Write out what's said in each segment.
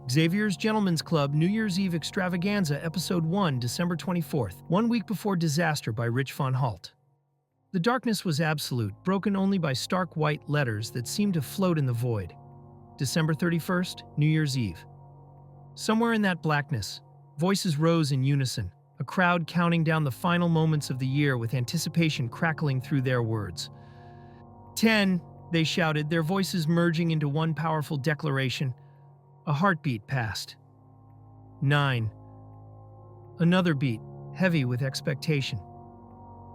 Xavier's Gentlemen's Club New Year's Eve Extravaganza, Episode 1, December 24th, 1 week before disaster by Rich von Halt. The darkness was absolute, broken only by stark white letters that seemed to float in the void. December 31st, New Year's Eve. Somewhere in that blackness, voices rose in unison, a crowd counting down the final moments of the year with anticipation crackling through their words. 10, they shouted, their voices merging into one powerful declaration. A heartbeat passed. 9. Another beat, heavy with expectation.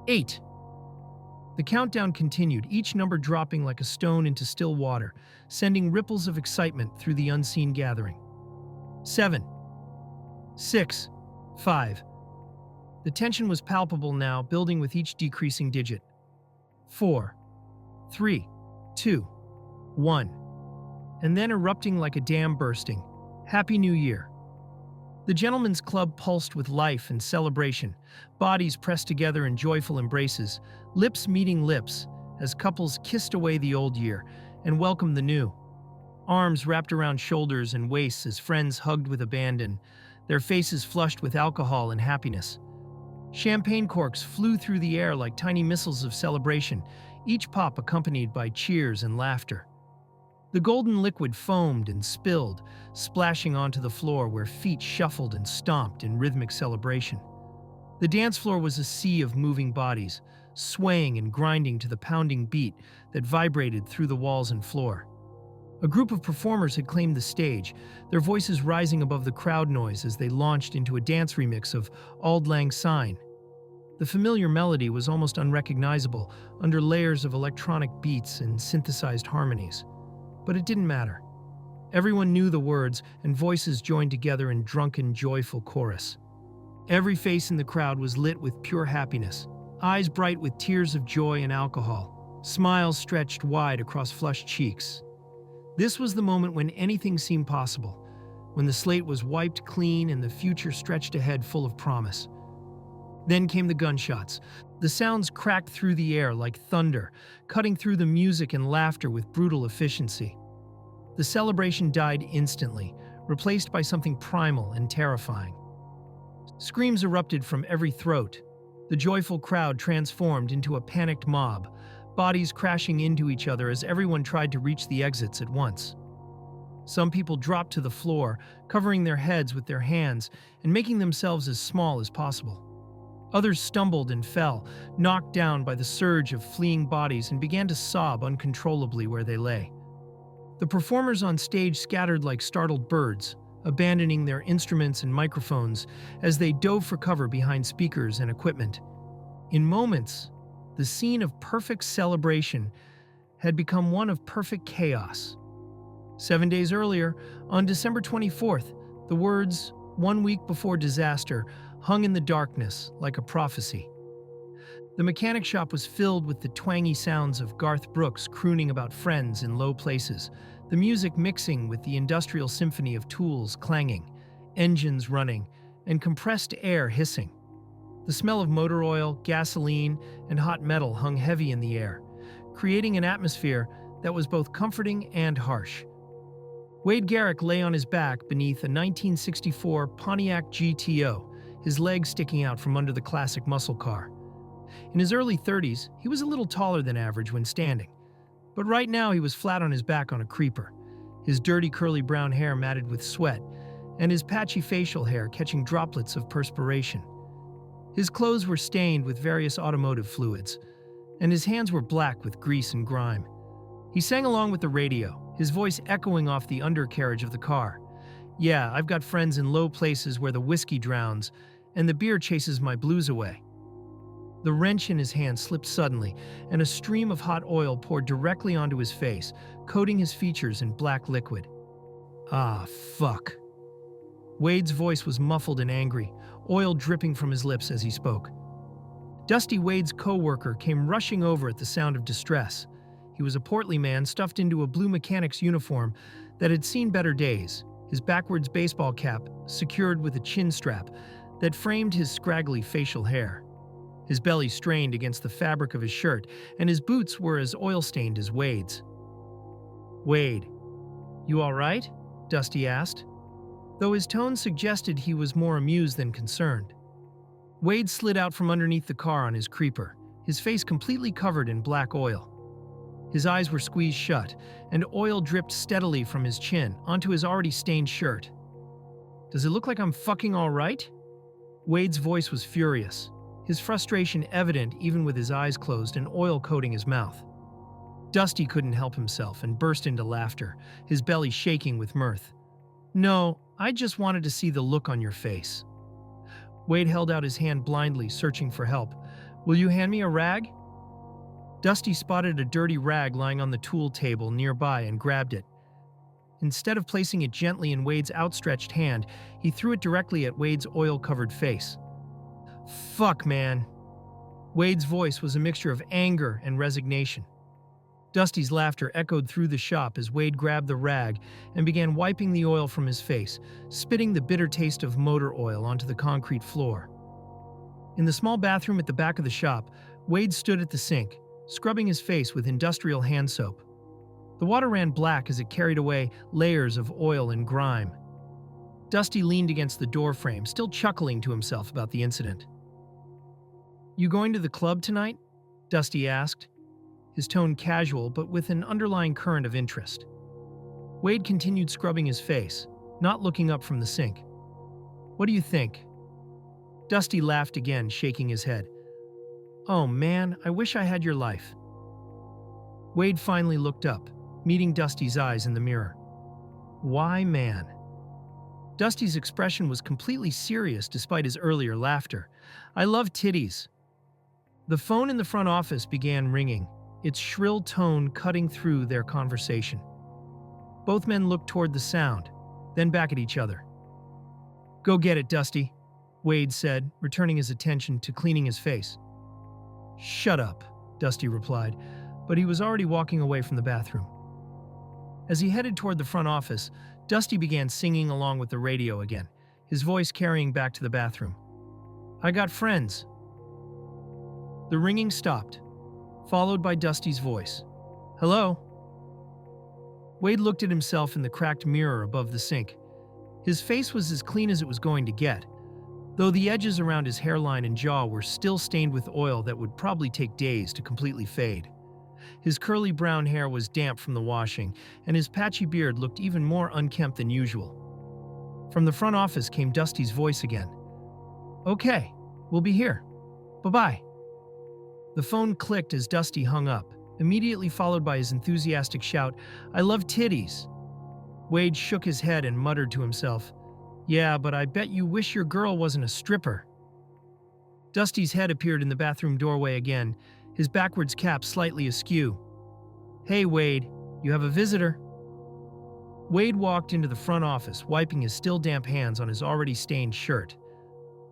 8. The countdown continued, each number dropping like a stone into still water, sending ripples of excitement through the unseen gathering. 7. 6. 5. The tension was palpable now, building with each decreasing digit. 4. 3. 2. 1. And then erupting like a dam bursting. Happy New Year. The Gentlemen's Club pulsed with life and celebration, bodies pressed together in joyful embraces, lips meeting lips, as couples kissed away the old year and welcomed the new. Arms wrapped around shoulders and waists as friends hugged with abandon, their faces flushed with alcohol and happiness. Champagne corks flew through the air like tiny missiles of celebration, each pop accompanied by cheers and laughter. The golden liquid foamed and spilled, splashing onto the floor where feet shuffled and stomped in rhythmic celebration. The dance floor was a sea of moving bodies, swaying and grinding to the pounding beat that vibrated through the walls and floor. A group of performers had claimed the stage, their voices rising above the crowd noise as they launched into a dance remix of Auld Lang Syne. The familiar melody was almost unrecognizable under layers of electronic beats and synthesized harmonies. But it didn't matter. Everyone knew the words, and voices joined together in drunken, joyful chorus. Every face in the crowd was lit with pure happiness, eyes bright with tears of joy and alcohol, smiles stretched wide across flushed cheeks. This was the moment when anything seemed possible, when the slate was wiped clean and the future stretched ahead full of promise. Then came the gunshots. The sounds cracked through the air like thunder, cutting through the music and laughter with brutal efficiency. The celebration died instantly, replaced by something primal and terrifying. Screams erupted from every throat. The joyful crowd transformed into a panicked mob, bodies crashing into each other as everyone tried to reach the exits at once. Some people dropped to the floor, covering their heads with their hands and making themselves as small as possible. Others stumbled and fell, knocked down by the surge of fleeing bodies and began to sob uncontrollably where they lay. The performers on stage scattered like startled birds, abandoning their instruments and microphones as they dove for cover behind speakers and equipment. In moments, the scene of perfect celebration had become one of perfect chaos. 7 days earlier, on December 24th, the words, "1 week before disaster," hung in the darkness like a prophecy. The mechanic shop was filled with the twangy sounds of Garth Brooks crooning about friends in low places, the music mixing with the industrial symphony of tools clanging, engines running, and compressed air hissing. The smell of motor oil, gasoline, and hot metal hung heavy in the air, creating an atmosphere that was both comforting and harsh. Wade Garrick lay on his back beneath a 1964 Pontiac GTO, his legs sticking out from under the classic muscle car. In his early 30s, he was a little taller than average when standing, but right now he was flat on his back on a creeper, his dirty curly brown hair matted with sweat, and his patchy facial hair catching droplets of perspiration. His clothes were stained with various automotive fluids, and his hands were black with grease and grime. He sang along with the radio, his voice echoing off the undercarriage of the car. "Yeah, I've got friends in low places where the whiskey drowns, and the beer chases my blues away." The wrench in his hand slipped suddenly, and a stream of hot oil poured directly onto his face, coating his features in black liquid. "Ah, fuck." Wade's voice was muffled and angry, oil dripping from his lips as he spoke. Dusty, Wade's co-worker, came rushing over at the sound of distress. He was a portly man stuffed into a blue mechanic's uniform that had seen better days, his backwards baseball cap secured with a chin strap that framed his scraggly facial hair. His belly strained against the fabric of his shirt, and his boots were as oil-stained as Wade's. "Wade, you all right?" Dusty asked. though his tone suggested he was more amused than concerned. Wade slid out from underneath the car on his creeper, his face completely covered in black oil. His eyes were squeezed shut, and oil dripped steadily from his chin onto his already stained shirt. "Does it look like I'm fucking all right?" Wade's voice was furious, his frustration evident even with his eyes closed and oil coating his mouth. Dusty couldn't help himself and burst into laughter, his belly shaking with mirth. "No, I just wanted to see the look on your face." Wade held out his hand blindly, searching for help. "Will you hand me a rag?" Dusty spotted a dirty rag lying on the tool table nearby and grabbed it. Instead of placing it gently in Wade's outstretched hand, he threw it directly at Wade's oil-covered face. "Fuck, man." Wade's voice was a mixture of anger and resignation. Dusty's laughter echoed through the shop as Wade grabbed the rag and began wiping the oil from his face, spitting the bitter taste of motor oil onto the concrete floor. In the small bathroom at the back of the shop, Wade stood at the sink, scrubbing his face with industrial hand soap. The water ran black as it carried away layers of oil and grime. Dusty leaned against the doorframe, still chuckling to himself about the incident. "You going to the club tonight?" Dusty asked, his tone casual but with an underlying current of interest. Wade continued scrubbing his face, not looking up from the sink. "What do you think?" Dusty laughed again, shaking his head. "Oh man, I wish I had your life." Wade finally looked up, meeting Dusty's eyes in the mirror. "Why, man?" Dusty's expression was completely serious despite his earlier laughter. "I love titties." The phone in the front office began ringing, its shrill tone cutting through their conversation. Both men looked toward the sound, then back at each other. "Go get it, Dusty," Wade said, returning his attention to cleaning his face. "Shut up," Dusty replied, but he was already walking away from the bathroom. As he headed toward the front office, Dusty began singing along with the radio again, his voice carrying back to the bathroom. "I got friends." The ringing stopped, followed by Dusty's voice. "Hello?" Wade looked at himself in the cracked mirror above the sink. His face was as clean as it was going to get, though the edges around his hairline and jaw were still stained with oil that would probably take days to completely fade. His curly brown hair was damp from the washing, and his patchy beard looked even more unkempt than usual. From the front office came Dusty's voice again. "Okay, we'll be here. Bye-bye." The phone clicked as Dusty hung up, immediately followed by his enthusiastic shout, "I love titties." Wade shook his head and muttered to himself, "Yeah, but I bet you wish your girl wasn't a stripper." Dusty's head appeared in the bathroom doorway again, his backwards cap slightly askew. "Hey, Wade, you have a visitor." Wade walked into the front office, wiping his still damp hands on his already stained shirt.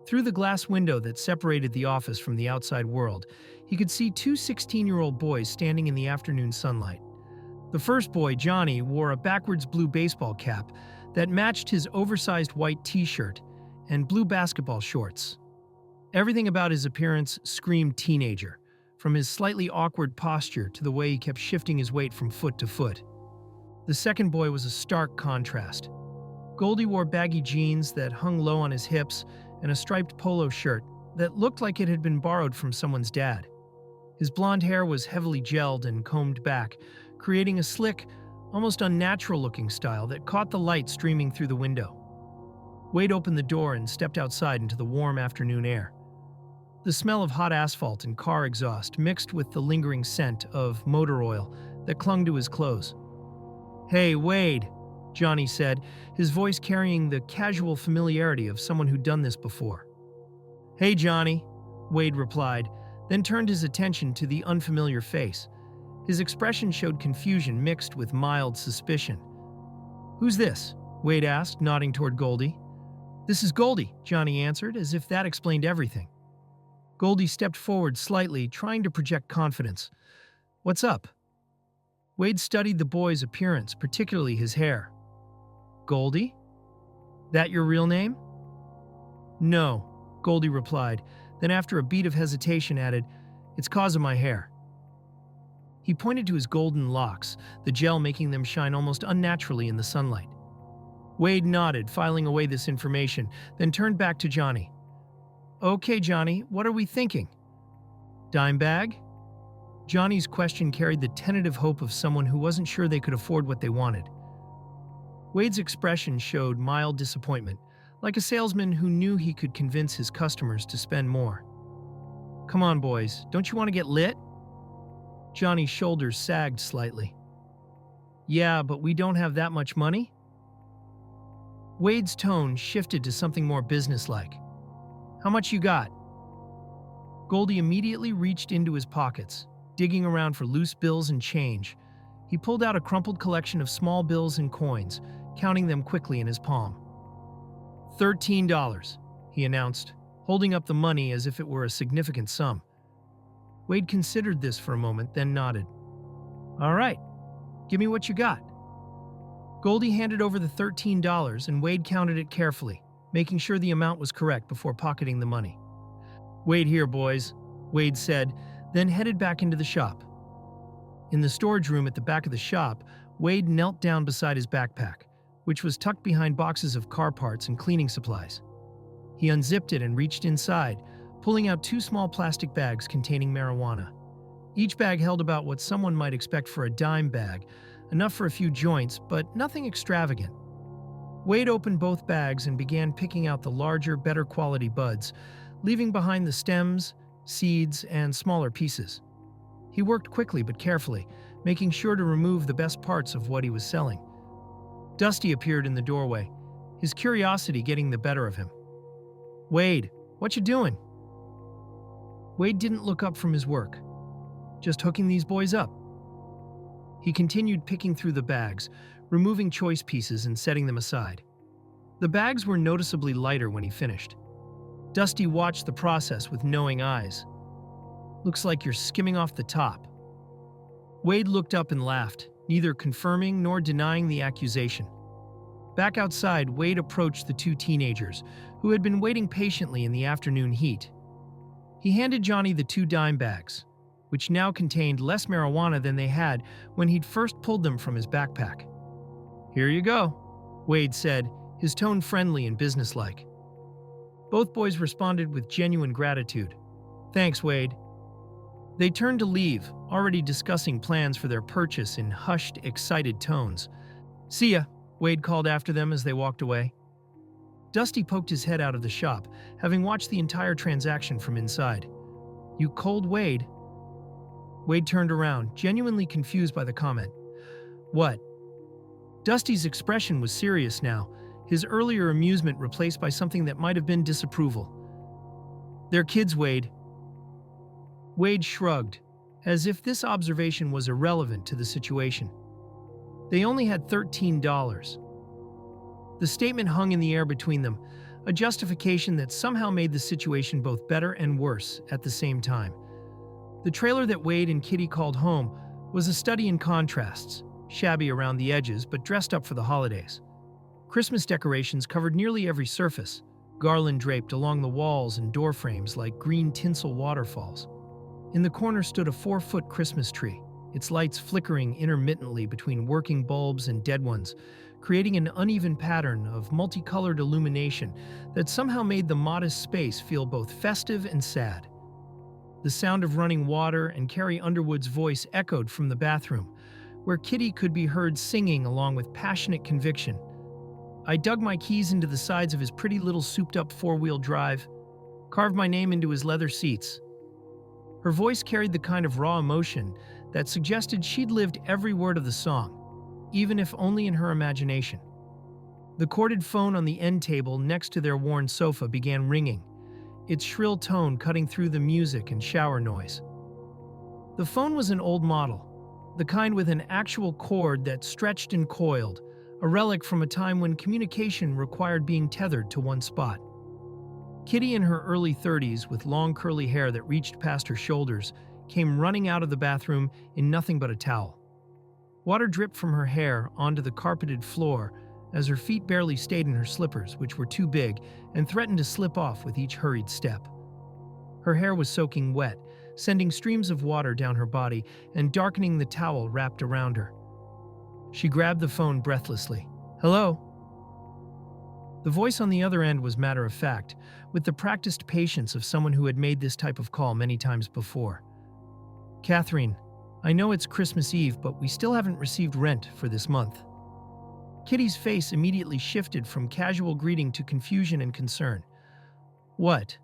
Through the glass window that separated the office from the outside world, he could see two 16-year-old boys standing in the afternoon sunlight. The first boy, Johnny, wore a backwards blue baseball cap that matched his oversized white t-shirt and blue basketball shorts. Everything about his appearance screamed teenager, from his slightly awkward posture to the way he kept shifting his weight from foot to foot. The second boy was a stark contrast. Goldie wore baggy jeans that hung low on his hips and a striped polo shirt that looked like it had been borrowed from someone's dad. His blonde hair was heavily gelled and combed back, creating a slick, almost unnatural-looking style that caught the light streaming through the window. Wade opened the door and stepped outside into the warm afternoon air. The smell of hot asphalt and car exhaust mixed with the lingering scent of motor oil that clung to his clothes. "Hey, Wade," Johnny said, his voice carrying the casual familiarity of someone who'd done this before. "Hey, Johnny," Wade replied, then turned his attention to the unfamiliar face. His expression showed confusion mixed with mild suspicion. "Who's this?" Wade asked, nodding toward Goldie. "This is Goldie," Johnny answered, as if that explained everything. Goldie stepped forward slightly, trying to project confidence. "What's up?" Wade studied the boy's appearance, particularly his hair. "Goldie? That your real name?" "No," Goldie replied, then after a beat of hesitation added, "It's 'cause of my hair." He pointed to his golden locks, the gel making them shine almost unnaturally in the sunlight. Wade nodded, filing away this information, then turned back to Johnny. Okay, Johnny, what are we thinking? Dime bag? Johnny's question carried the tentative hope of someone who wasn't sure they could afford what they wanted. Wade's expression showed mild disappointment, like a salesman who knew he could convince his customers to spend more. Come on, boys, don't you want to get lit? Johnny's shoulders sagged slightly. Yeah, but we don't have that much money? Wade's tone shifted to something more businesslike. How much you got? Goldie immediately reached into his pockets, digging around for loose bills and change. He pulled out a crumpled collection of small bills and coins, counting them quickly in his palm. $13, he announced, holding up the money as if it were a significant sum. Wade considered this for a moment, then nodded. All right, give me what you got. Goldie handed over the $13 and Wade counted it carefully, making sure the amount was correct before pocketing the money. Wait here, boys, Wade said, then headed back into the shop. In the storage room at the back of the shop, Wade knelt down beside his backpack, which was tucked behind boxes of car parts and cleaning supplies. He unzipped it and reached inside, pulling out 2 small plastic bags containing marijuana. Each bag held about what someone might expect for a dime bag, enough for a few joints, but nothing extravagant. Wade opened both bags and began picking out the larger, better quality buds, leaving behind the stems, seeds, and smaller pieces. He worked quickly but carefully, making sure to remove the best parts of what he was selling. Dusty appeared in the doorway, his curiosity getting the better of him. Wade, what you doing? Wade didn't look up from his work. Just hooking these boys up. He continued picking through the bags, removing choice pieces and setting them aside. The bags were noticeably lighter when he finished. Dusty watched the process with knowing eyes. Looks like you're skimming off the top. Wade looked up and laughed, neither confirming nor denying the accusation. Back outside, Wade approached the 2 teenagers, who had been waiting patiently in the afternoon heat. He handed Johnny the 2 dime bags, which now contained less marijuana than they had when he'd first pulled them from his backpack. Here you go, Wade said, his tone friendly and businesslike. Both boys responded with genuine gratitude. Thanks, Wade. They turned to leave, already discussing plans for their purchase in hushed, excited tones. See ya, Wade called after them as they walked away. Dusty poked his head out of the shop, having watched the entire transaction from inside. You cold Wade? Wade turned around, genuinely confused by the comment. What? Dusty's expression was serious now, his earlier amusement replaced by something that might have been disapproval. They're kids, Wade. Wade shrugged, as if this observation was irrelevant to the situation. They only had $13. The statement hung in the air between them, a justification that somehow made the situation both better and worse at the same time. The trailer that Wade and Kitty called home was a study in contrasts, shabby around the edges but dressed up for the holidays. Christmas decorations covered nearly every surface, garland draped along the walls and door frames like green tinsel waterfalls. In the corner stood a 4-foot Christmas tree, its lights flickering intermittently between working bulbs and dead ones, creating an uneven pattern of multicolored illumination that somehow made the modest space feel both festive and sad. The sound of running water and Carrie Underwood's voice echoed from the bathroom, where Kitty could be heard singing along with passionate conviction. I dug my keys into the sides of his pretty little souped-up 4-wheel drive, carved my name into his leather seats. Her voice carried the kind of raw emotion that suggested she'd lived every word of the song, even if only in her imagination. The corded phone on the end table next to their worn sofa began ringing, its shrill tone cutting through the music and shower noise. The phone was an old model, the kind with an actual cord that stretched and coiled, a relic from a time when communication required being tethered to one spot. Kitty, in her early 30s with long curly hair that reached past her shoulders, came running out of the bathroom in nothing but a towel. Water dripped from her hair onto the carpeted floor as her feet barely stayed in her slippers, which were too big and threatened to slip off with each hurried step. Her hair was soaking wet, sending streams of water down her body and darkening the towel wrapped around her. She grabbed the phone breathlessly. Hello? The voice on the other end was matter of fact, with the practiced patience of someone who had made this type of call many times before. "Catherine, I know it's Christmas Eve, but we still haven't received rent for this month." Kitty's face immediately shifted from casual greeting to confusion and concern. "What?"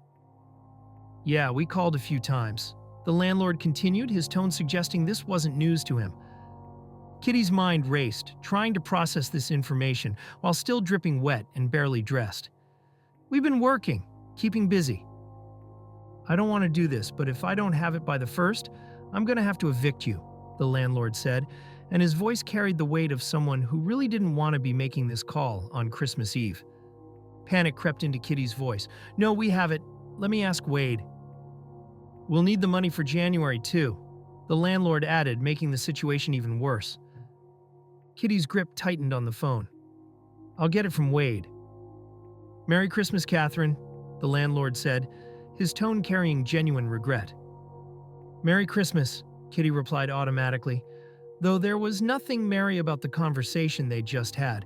"Yeah, we called a few times," the landlord continued, his tone suggesting this wasn't news to him. Kitty's mind raced, trying to process this information while still dripping wet and barely dressed. "We've been working, keeping busy." "I don't want to do this, but if I don't have it by the 1st, I'm going to have to evict you," the landlord said, and his voice carried the weight of someone who really didn't want to be making this call on Christmas Eve. Panic crept into Kitty's voice. "No, we have it. Let me ask Wade." "We'll need the money for January, too," the landlord added, making the situation even worse. Kitty's grip tightened on the phone. "I'll get it from Wade." "Merry Christmas, Catherine," the landlord said, his tone carrying genuine regret. "Merry Christmas," Kitty replied automatically, though there was nothing merry about the conversation they'd just had.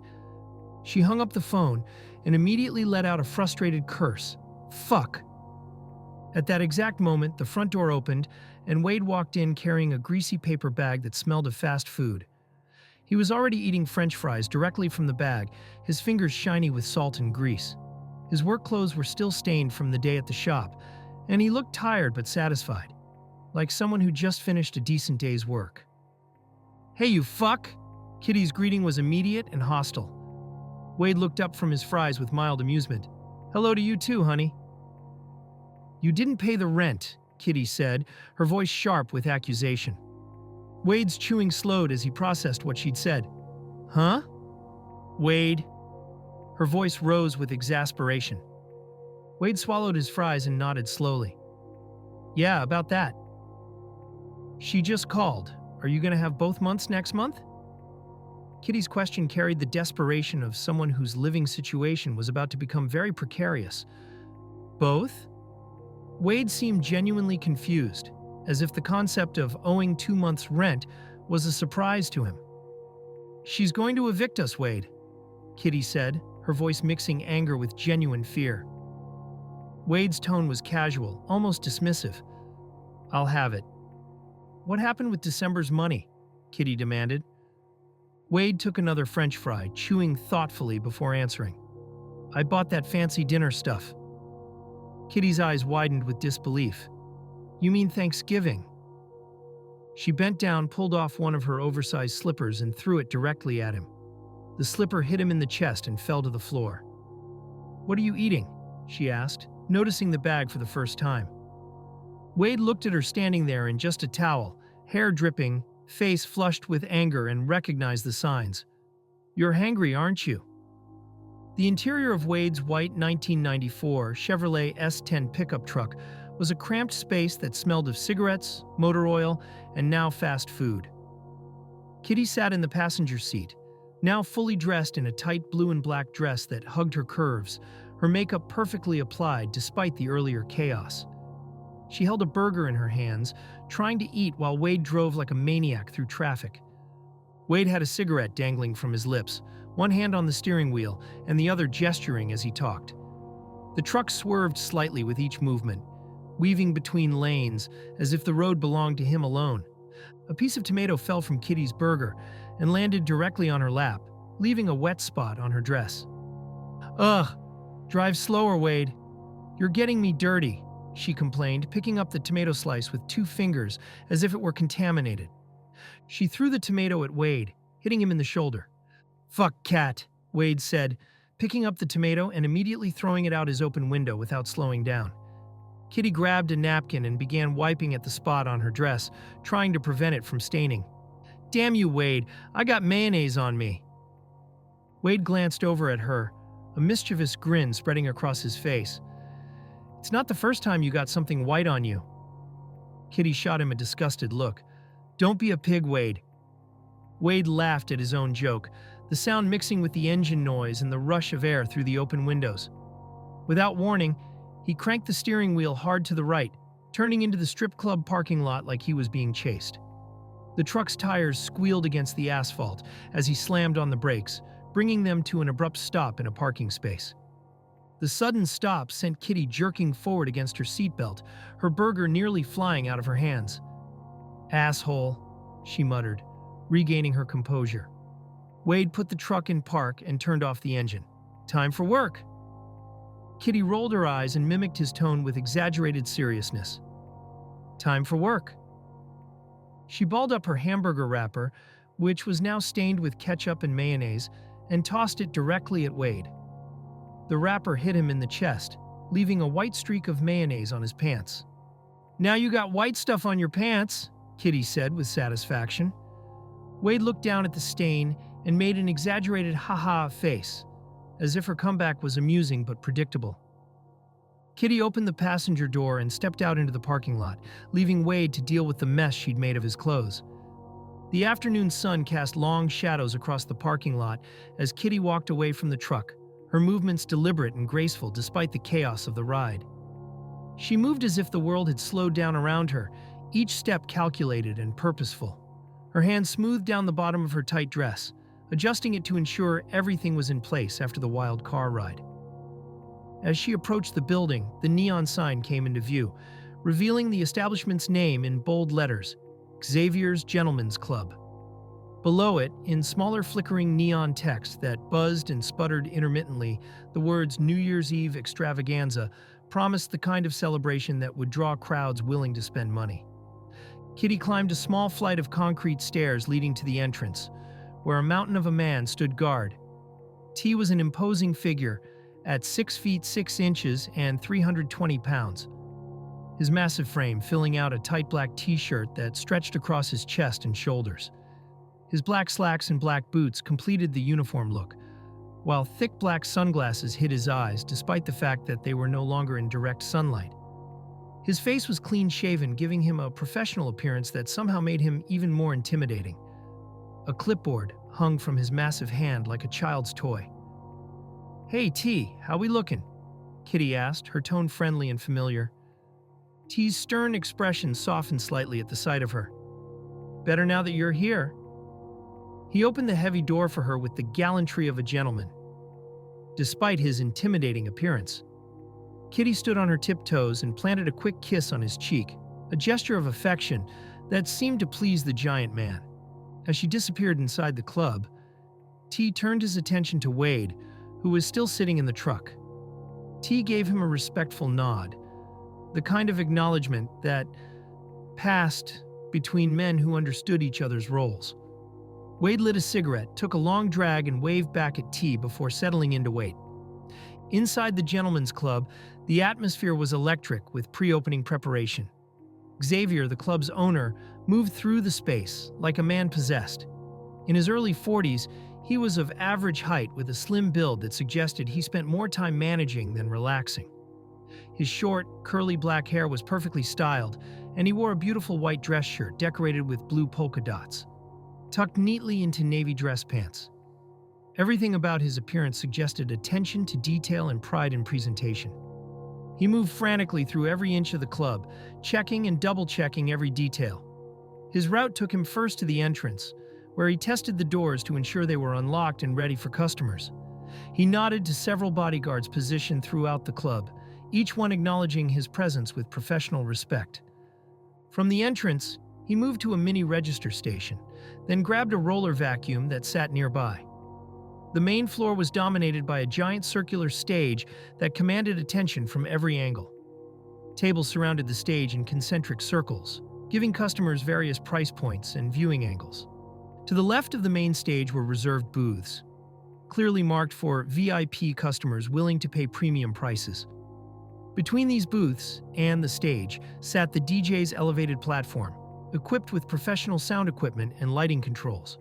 She hung up the phone and immediately let out a frustrated curse. "Fuck." At that exact moment, the front door opened, and Wade walked in carrying a greasy paper bag that smelled of fast food. He was already eating French fries directly from the bag, his fingers shiny with salt and grease. His work clothes were still stained from the day at the shop, and he looked tired but satisfied, like someone who just finished a decent day's work. "Hey, you fuck!" Kitty's greeting was immediate and hostile. Wade looked up from his fries with mild amusement. "Hello to you too, honey." "You didn't pay the rent," Kitty said, her voice sharp with accusation. Wade's chewing slowed as he processed what she'd said. "Huh?" "Wade." Her voice rose with exasperation. Wade swallowed his fries and nodded slowly. "Yeah, about that." "She just called. Are you going to have both months next month?" Kitty's question carried the desperation of someone whose living situation was about to become very precarious. "Both?" Wade seemed genuinely confused, as if the concept of owing 2 months' rent was a surprise to him. "She's going to evict us, Wade," Kitty said, her voice mixing anger with genuine fear. Wade's tone was casual, almost dismissive. "I'll have it." "What happened with December's money?" Kitty demanded. Wade took another French fry, chewing thoughtfully before answering. "I bought that fancy dinner stuff." Kitty's eyes widened with disbelief. "You mean Thanksgiving?" She bent down, pulled off one of her oversized slippers, and threw it directly at him. The slipper hit him in the chest and fell to the floor. "What are you eating?" she asked, noticing the bag for the first time. Wade looked at her standing there in just a towel, hair dripping, face flushed with anger, and recognized the signs. "You're hangry, aren't you?" The interior of Wade's white 1994 Chevrolet S10 pickup truck was a cramped space that smelled of cigarettes, motor oil, and now fast food. Kitty sat in the passenger seat, now fully dressed in a tight blue and black dress that hugged her curves, her makeup perfectly applied despite the earlier chaos. She held a burger in her hands, trying to eat while Wade drove like a maniac through traffic. Wade had a cigarette dangling from his lips, one hand on the steering wheel and the other gesturing as he talked. The truck swerved slightly with each movement, weaving between lanes as if the road belonged to him alone. A piece of tomato fell from Kitty's burger and landed directly on her lap, leaving a wet spot on her dress. "Ugh, drive slower, Wade. You're getting me dirty," she complained, picking up the tomato slice with 2 fingers as if it were contaminated. She threw the tomato at Wade, hitting him in the shoulder. "Fuck, cat," Wade said, picking up the tomato and immediately throwing it out his open window without slowing down. Kitty grabbed a napkin and began wiping at the spot on her dress, trying to prevent it from staining. "Damn you, Wade, I got mayonnaise on me." Wade glanced over at her, a mischievous grin spreading across his face. "It's not the first time you got something white on you." Kitty shot him a disgusted look. "Don't be a pig, Wade." Wade laughed at his own joke, the sound mixing with the engine noise and the rush of air through the open windows. Without warning, he cranked the steering wheel hard to the right, turning into the strip club parking lot like he was being chased. The truck's tires squealed against the asphalt as he slammed on the brakes, bringing them to an abrupt stop in a parking space. The sudden stop sent Kitty jerking forward against her seatbelt, her burger nearly flying out of her hands. "Asshole," she muttered, regaining her composure. Wade put the truck in park and turned off the engine. "Time for work." Kitty rolled her eyes and mimicked his tone with exaggerated seriousness. "Time for work." She balled up her hamburger wrapper, which was now stained with ketchup and mayonnaise, and tossed it directly at Wade. The wrapper hit him in the chest, leaving a white streak of mayonnaise on his pants. "Now you got white stuff on your pants," Kitty said with satisfaction. Wade looked down at the stain and made an exaggerated ha-ha face, as if her comeback was amusing but predictable. Kitty opened the passenger door and stepped out into the parking lot, leaving Wade to deal with the mess she'd made of his clothes. The afternoon sun cast long shadows across the parking lot as Kitty walked away from the truck, her movements deliberate and graceful despite the chaos of the ride. She moved as if the world had slowed down around her, each step calculated and purposeful. Her hand smoothed down the bottom of her tight dress, adjusting it to ensure everything was in place after the wild car ride. As she approached the building, the neon sign came into view, revealing the establishment's name in bold letters, Xavier's Gentlemen's Club. Below it, in smaller flickering neon text that buzzed and sputtered intermittently, the words New Year's Eve Extravaganza promised the kind of celebration that would draw crowds willing to spend money. Kitty climbed a small flight of concrete stairs leading to the entrance, where a mountain of a man stood guard. T was an imposing figure, at 6 feet 6 inches and 320 pounds. His massive frame filling out a tight black t-shirt that stretched across his chest and shoulders. His black slacks and black boots completed the uniform look, while thick black sunglasses hid his eyes despite the fact that they were no longer in direct sunlight. His face was clean-shaven, giving him a professional appearance that somehow made him even more intimidating. A clipboard hung from his massive hand like a child's toy. "Hey, T, how we looking?" Kitty asked, her tone friendly and familiar. T's stern expression softened slightly at the sight of her. "Better now that you're here." He opened the heavy door for her with the gallantry of a gentleman. Despite his intimidating appearance, Kitty stood on her tiptoes and planted a quick kiss on his cheek, a gesture of affection that seemed to please the giant man. As she disappeared inside the club, T turned his attention to Wade, who was still sitting in the truck. T gave him a respectful nod, the kind of acknowledgement that passed between men who understood each other's roles. Wade lit a cigarette, took a long drag, and waved back at T before settling in to wait. Inside the Gentlemen's Club, the atmosphere was electric with pre-opening preparation. Xavier, the club's owner, moved through the space like a man possessed. In his early 40s, he was of average height with a slim build that suggested he spent more time managing than relaxing. His short, curly black hair was perfectly styled, and he wore a beautiful white dress shirt decorated with blue polka dots, tucked neatly into navy dress pants. Everything about his appearance suggested attention to detail and pride in presentation. He moved frantically through every inch of the club, checking and double-checking every detail. His route took him first to the entrance, where he tested the doors to ensure they were unlocked and ready for customers. He nodded to several bodyguards positioned throughout the club, each one acknowledging his presence with professional respect. From the entrance, he moved to a mini register station, then grabbed a roller vacuum that sat nearby. The main floor was dominated by a giant circular stage that commanded attention from every angle. Tables surrounded the stage in concentric circles, giving customers various price points and viewing angles. To the left of the main stage were reserved booths, clearly marked for VIP customers willing to pay premium prices. Between these booths and the stage sat the DJ's elevated platform, equipped with professional sound equipment and lighting controls.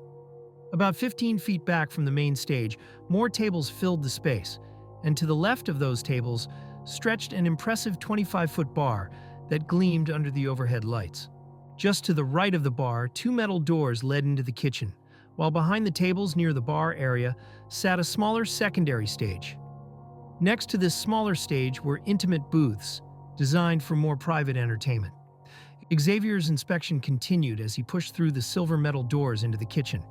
About 15 feet back from the main stage, more tables filled the space, and to the left of those tables stretched an impressive 25-foot bar that gleamed under the overhead lights. Just to the right of the bar, two metal doors led into the kitchen, while behind the tables near the bar area sat a smaller secondary stage. Next to this smaller stage were intimate booths, designed for more private entertainment. Xavier's inspection continued as he pushed through the silver metal doors into the kitchen.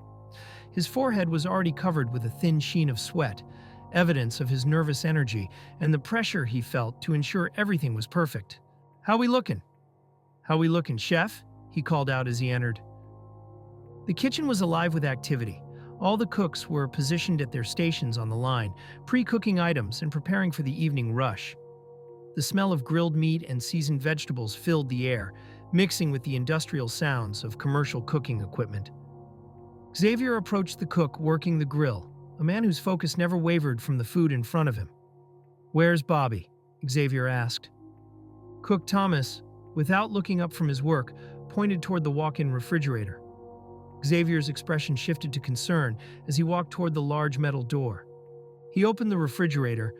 His forehead was already covered with a thin sheen of sweat, evidence of his nervous energy and the pressure he felt to ensure everything was perfect. "How we looking?" "How we looking, chef?" he called out as he entered. The kitchen was alive with activity. All the cooks were positioned at their stations on the line, pre-cooking items and preparing for the evening rush. The smell of grilled meat and seasoned vegetables filled the air, mixing with the industrial sounds of commercial cooking equipment. Xavier approached the cook working the grill, a man whose focus never wavered from the food in front of him. "Where's Bobby?" Xavier asked. Cook Thomas, without looking up from his work, pointed toward the walk-in refrigerator. Xavier's expression shifted to concern as he walked toward the large metal door. He opened the refrigerator,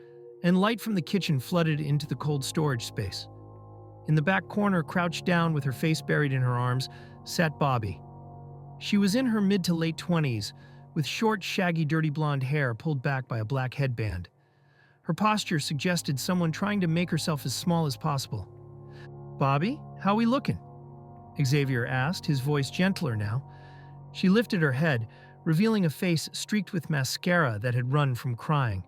and light from the kitchen flooded into the cold storage space. In the back corner, crouched down with her face buried in her arms, sat Bobby. She was in her mid to late 20s, with short, shaggy, dirty blonde hair pulled back by a black headband. Her posture suggested someone trying to make herself as small as possible. "Bobby, how we looking?" Xavier asked, his voice gentler now. She lifted her head, revealing a face streaked with mascara that had run from crying.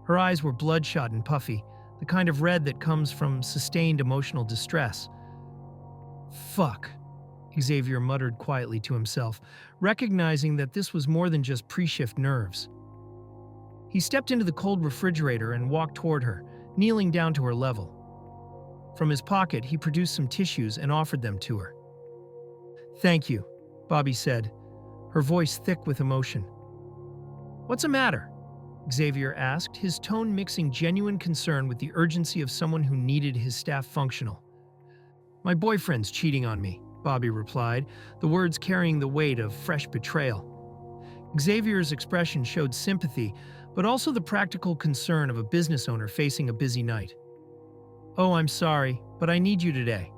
Her eyes were bloodshot and puffy, the kind of red that comes from sustained emotional distress. "Fuck," Xavier muttered quietly to himself, recognizing that this was more than just pre-shift nerves. He stepped into the cold refrigerator and walked toward her, kneeling down to her level. From his pocket, he produced some tissues and offered them to her. "Thank you," Bobby said, her voice thick with emotion. "What's the matter?" Xavier asked, his tone mixing genuine concern with the urgency of someone who needed his staff functional. "My boyfriend's cheating on me," Bobby replied, the words carrying the weight of fresh betrayal. Xavier's expression showed sympathy, but also the practical concern of a business owner facing a busy night. "Oh, I'm sorry, but I need you today.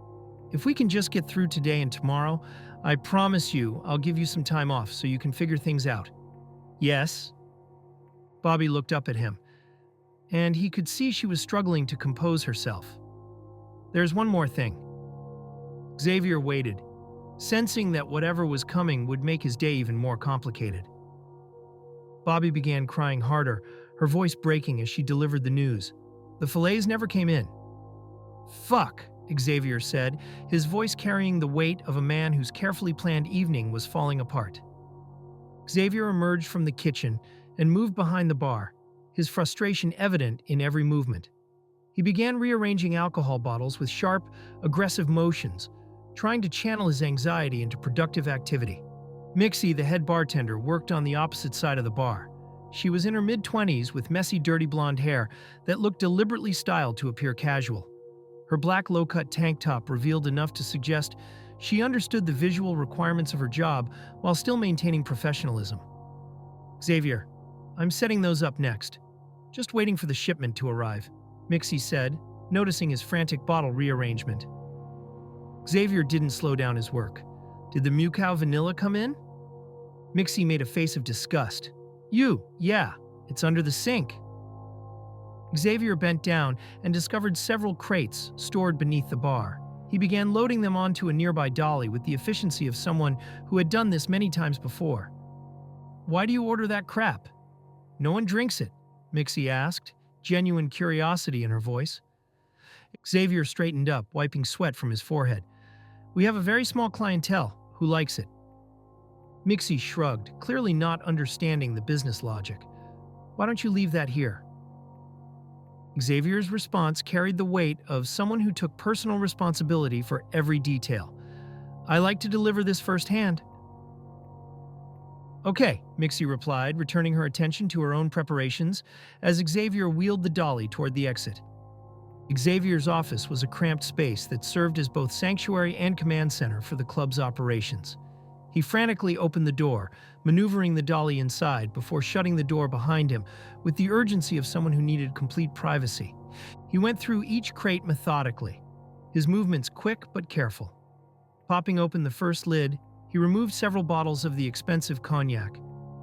If we can just get through today and tomorrow, I promise you I'll give you some time off so you can figure things out." "Yes?" Bobby looked up at him, and he could see she was struggling to compose herself. "There's one more thing." Xavier waited, sensing that whatever was coming would make his day even more complicated. Bobby began crying harder, her voice breaking as she delivered the news. "The fillets never came in." "Fuck," Xavier said, his voice carrying the weight of a man whose carefully planned evening was falling apart. Xavier emerged from the kitchen and moved behind the bar, his frustration evident in every movement. He began rearranging alcohol bottles with sharp, aggressive motions, trying to channel his anxiety into productive activity. Mixie, the head bartender, worked on the opposite side of the bar. She was in her mid-20s with messy, dirty blonde hair that looked deliberately styled to appear casual. Her black low-cut tank top revealed enough to suggest she understood the visual requirements of her job while still maintaining professionalism. "Xavier, I'm setting those up next. Just waiting for the shipment to arrive," Mixie said, noticing his frantic bottle rearrangement. Xavier didn't slow down his work. "Did the Mucow vanilla come in?" Mixie made a face of disgust. Yeah, it's under the sink." Xavier bent down and discovered several crates stored beneath the bar. He began loading them onto a nearby dolly with the efficiency of someone who had done this many times before. "Why do you order that crap?" "No one drinks it," Mixie asked, genuine curiosity in her voice. Xavier straightened up, wiping sweat from his forehead. "We have a very small clientele who likes it." Mixie shrugged, clearly not understanding the business logic. "Why don't you leave that here?" Xavier's response carried the weight of someone who took personal responsibility for every detail. "I like to deliver this firsthand." "Okay," Mixie replied, returning her attention to her own preparations as Xavier wheeled the dolly toward the exit. Xavier's office was a cramped space that served as both sanctuary and command center for the club's operations. He frantically opened the door, maneuvering the dolly inside before shutting the door behind him with the urgency of someone who needed complete privacy. He went through each crate methodically, his movements quick but careful. Popping open the first lid, he removed several bottles of the expensive cognac,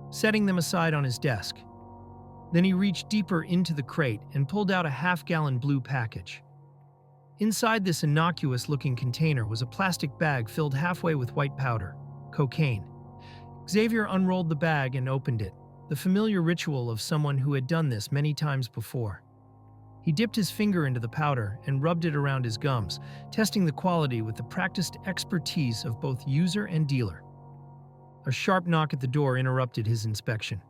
setting them aside on his desk. Then he reached deeper into the crate and pulled out a half-gallon blue package. Inside this innocuous-looking container was a plastic bag filled halfway with white powder, cocaine. Xavier unrolled the bag and opened it, the familiar ritual of someone who had done this many times before. He dipped his finger into the powder and rubbed it around his gums, testing the quality with the practiced expertise of both user and dealer. A sharp knock at the door interrupted his inspection.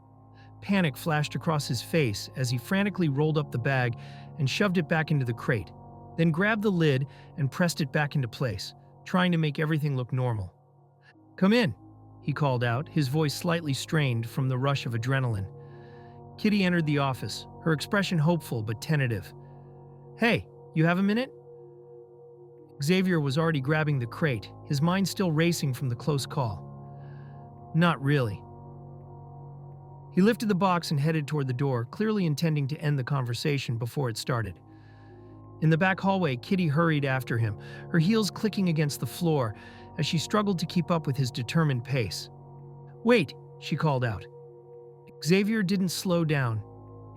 Panic flashed across his face as he frantically rolled up the bag and shoved it back into the crate, then grabbed the lid and pressed it back into place, trying to make everything look normal. "Come in," he called out, his voice slightly strained from the rush of adrenaline. Kitty entered the office, her expression hopeful but tentative. "Hey, you have a minute?" Xavier was already grabbing the crate, his mind still racing from the close call. "Not really." He lifted the box and headed toward the door, clearly intending to end the conversation before it started. In the back hallway, Kitty hurried after him, her heels clicking against the floor as she struggled to keep up with his determined pace. "Wait," she called out. Xavier didn't slow down,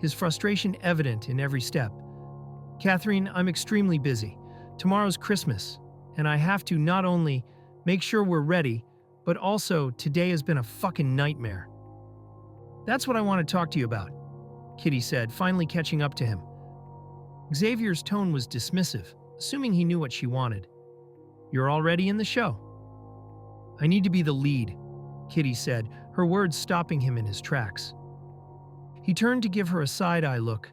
his frustration evident in every step. "Catherine, I'm extremely busy. Tomorrow's Christmas, and I have to not only make sure we're ready, but also today has been a fucking nightmare." "That's what I want to talk to you about," Kitty said, finally catching up to him. Xavier's tone was dismissive, assuming he knew what she wanted. "You're already in the show." "I need to be the lead," Kitty said, her words stopping him in his tracks. He turned to give her a side-eye look,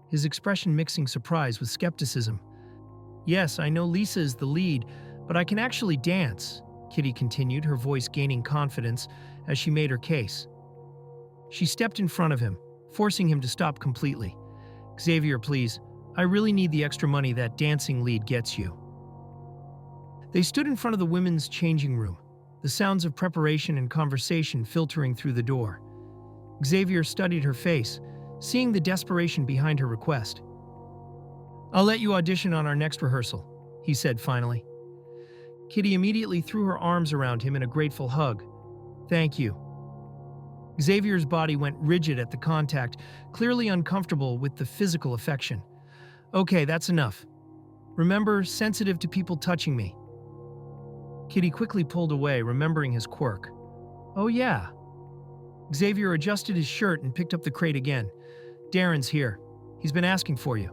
his expression mixing surprise with skepticism. "Yes, I know Lisa is the lead, but I can actually dance," Kitty continued, her voice gaining confidence as she made her case. She stepped in front of him, forcing him to stop completely. "Xavier, please, I really need the extra money that dancing lead gets you." They stood in front of the women's changing room, the sounds of preparation and conversation filtering through the door. Xavier studied her face, seeing the desperation behind her request. "I'll let you audition on our next rehearsal," he said finally. Kitty immediately threw her arms around him in a grateful hug. "Thank you." Xavier's body went rigid at the contact, clearly uncomfortable with the physical affection. "Okay, that's enough. Remember, sensitive to people touching me." Kitty quickly pulled away, remembering his quirk. "Oh yeah." Xavier adjusted his shirt and picked up the crate again. "Darin's here. He's been asking for you."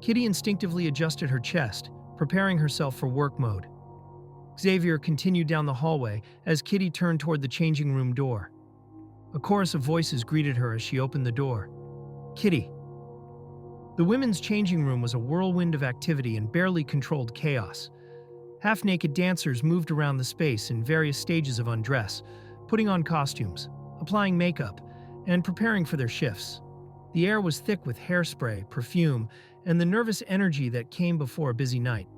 Kitty instinctively adjusted her chest, preparing herself for work mode. Xavier continued down the hallway as Kitty turned toward the changing room door. A chorus of voices greeted her as she opened the door. "Kitty." The women's changing room was a whirlwind of activity and barely controlled chaos. Half-naked dancers moved around the space in various stages of undress, putting on costumes, applying makeup, and preparing for their shifts. The air was thick with hairspray, perfume, and the nervous energy that came before a busy night.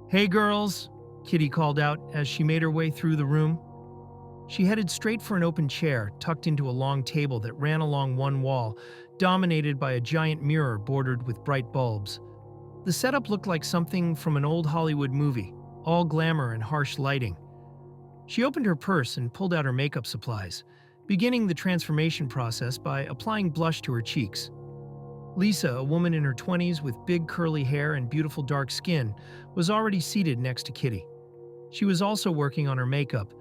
"Hey girls," Kitty called out as she made her way through the room. She headed straight for an open chair tucked into a long table that ran along one wall, dominated by a giant mirror bordered with bright bulbs. The setup looked like something from an old Hollywood movie, all glamour and harsh lighting. She opened her purse and pulled out her makeup supplies, beginning the transformation process by applying blush to her cheeks. Lisa, a woman in her 20s with big curly hair and beautiful dark skin, was already seated next to Kitty. She was also working on her makeup,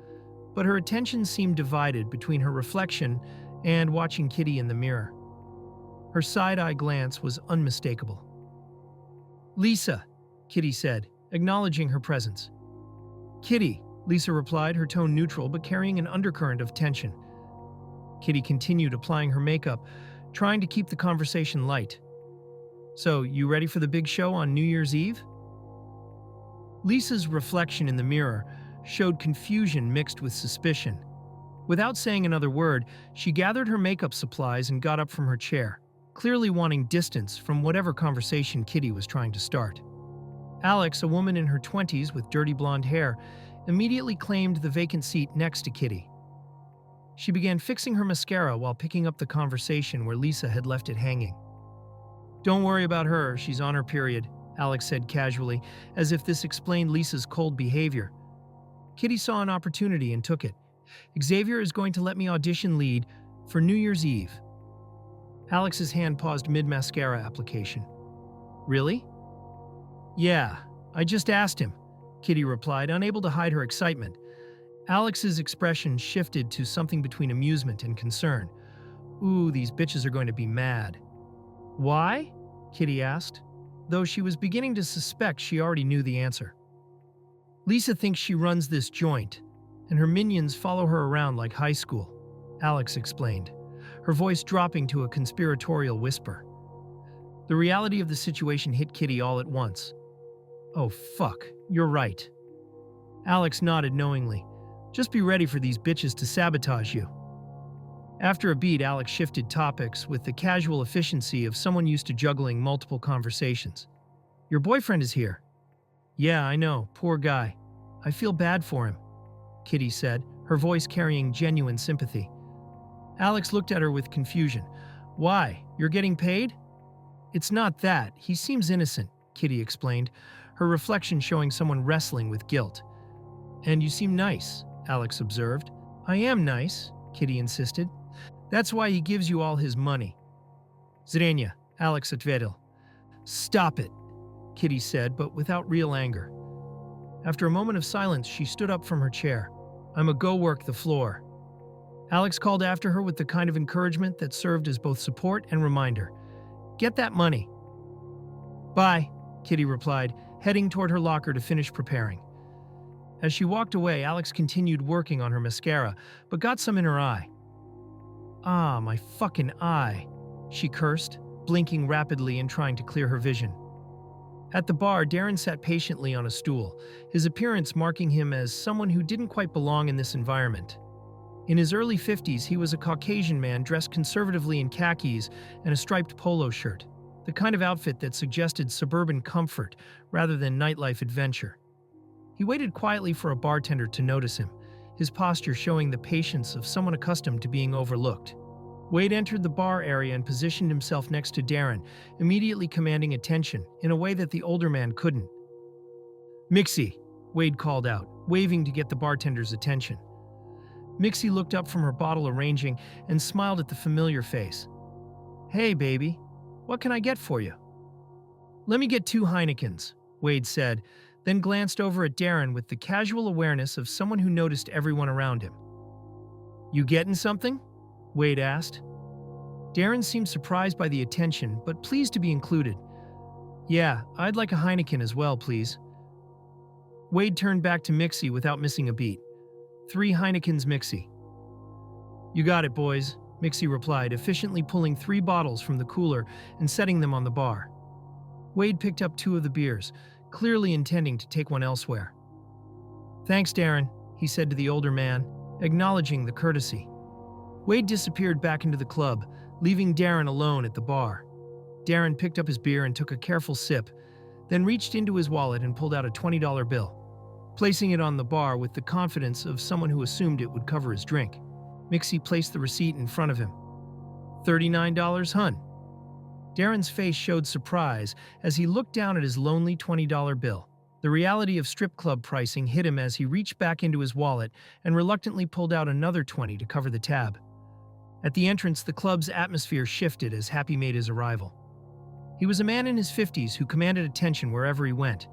but her attention seemed divided between her reflection and watching Kitty in the mirror. Her side-eye glance was unmistakable. "Lisa," Kitty said, acknowledging her presence. "Kitty," Lisa replied, her tone neutral but carrying an undercurrent of tension. Kitty continued applying her makeup, trying to keep the conversation light. "So, you ready for the big show on New Year's Eve?" Lisa's reflection in the mirror showed confusion mixed with suspicion. Without saying another word, she gathered her makeup supplies and got up from her chair, clearly wanting distance from whatever conversation Kitty was trying to start. Alex, a woman in her 20s with dirty blonde hair, immediately claimed the vacant seat next to Kitty. She began fixing her mascara while picking up the conversation where Lisa had left it hanging. "Don't worry about her, she's on her period," Alex said casually, as if this explained Lisa's cold behavior. Kitty saw an opportunity and took it. "Xavier is going to let me audition lead for New Year's Eve." Alex's hand paused mid-mascara application. "Really?" "Yeah, I just asked him," Kitty replied, unable to hide her excitement. Alex's expression shifted to something between amusement and concern. Ooh, these bitches are going to be mad. Why? Kitty asked, though she was beginning to suspect she already knew the answer. Lisa thinks she runs this joint, and her minions follow her around like high school, Alex explained, her voice dropping to a conspiratorial whisper. The reality of the situation hit Kitty all at once. Oh fuck, you're right. Alex nodded knowingly. Just be ready for these bitches to sabotage you. After a beat, Alex shifted topics with the casual efficiency of someone used to juggling multiple conversations. Your boyfriend is here. Yeah, I know, poor guy. I feel bad for him, Kitty said, her voice carrying genuine sympathy. Alex looked at her with confusion. Why? You're getting paid? It's not that. He seems innocent, Kitty explained, her reflection showing someone wrestling with guilt. And you seem nice, Alex observed. I am nice, Kitty insisted. That's why he gives you all his money. Zrenia, Alex ответил. Stop it, Kitty said, but without real anger. After a moment of silence, she stood up from her chair. I'ma go work the floor. Alex called after her with the kind of encouragement that served as both support and reminder. Get that money. Bye, Kitty replied, heading toward her locker to finish preparing. As she walked away, Alex continued working on her mascara, but got some in her eye. Ah, my fucking eye, she cursed, blinking rapidly and trying to clear her vision. At the bar, Darin sat patiently on a stool, his appearance marking him as someone who didn't quite belong in this environment. In his early 50s, he was a Caucasian man dressed conservatively in khakis and a striped polo shirt, the kind of outfit that suggested suburban comfort rather than nightlife adventure. He waited quietly for a bartender to notice him, his posture showing the patience of someone accustomed to being overlooked. Wade entered the bar area and positioned himself next to Darin, immediately commanding attention in a way that the older man couldn't. Mixie, Wade called out, waving to get the bartender's attention. Mixie looked up from her bottle arranging and smiled at the familiar face. Hey, baby, what can I get for you? Let me get 2 Heinekens, Wade said, then glanced over at Darin with the casual awareness of someone who noticed everyone around him. You getting something? Wade asked. Darin seemed surprised by the attention, but pleased to be included. Yeah, I'd like a Heineken as well, please. Wade turned back to Mixie without missing a beat. 3 Heinekens, Mixie. You got it, boys, Mixie replied, efficiently pulling 3 bottles from the cooler and setting them on the bar. Wade picked up 2 of the beers, clearly intending to take one elsewhere. Thanks, Darin, he said to the older man, acknowledging the courtesy. Wade disappeared back into the club, leaving Darin alone at the bar. Darin picked up his beer and took a careful sip, then reached into his wallet and pulled out a $20 bill, placing it on the bar with the confidence of someone who assumed it would cover his drink. Mixie placed the receipt in front of him. $39, hun. Darin's face showed surprise as he looked down at his lonely $20 bill. The reality of strip club pricing hit him as he reached back into his wallet and reluctantly pulled out another 20 to cover the tab. At the entrance, the club's atmosphere shifted as Happy made his arrival. He was a man in his 50s who commanded attention wherever he went.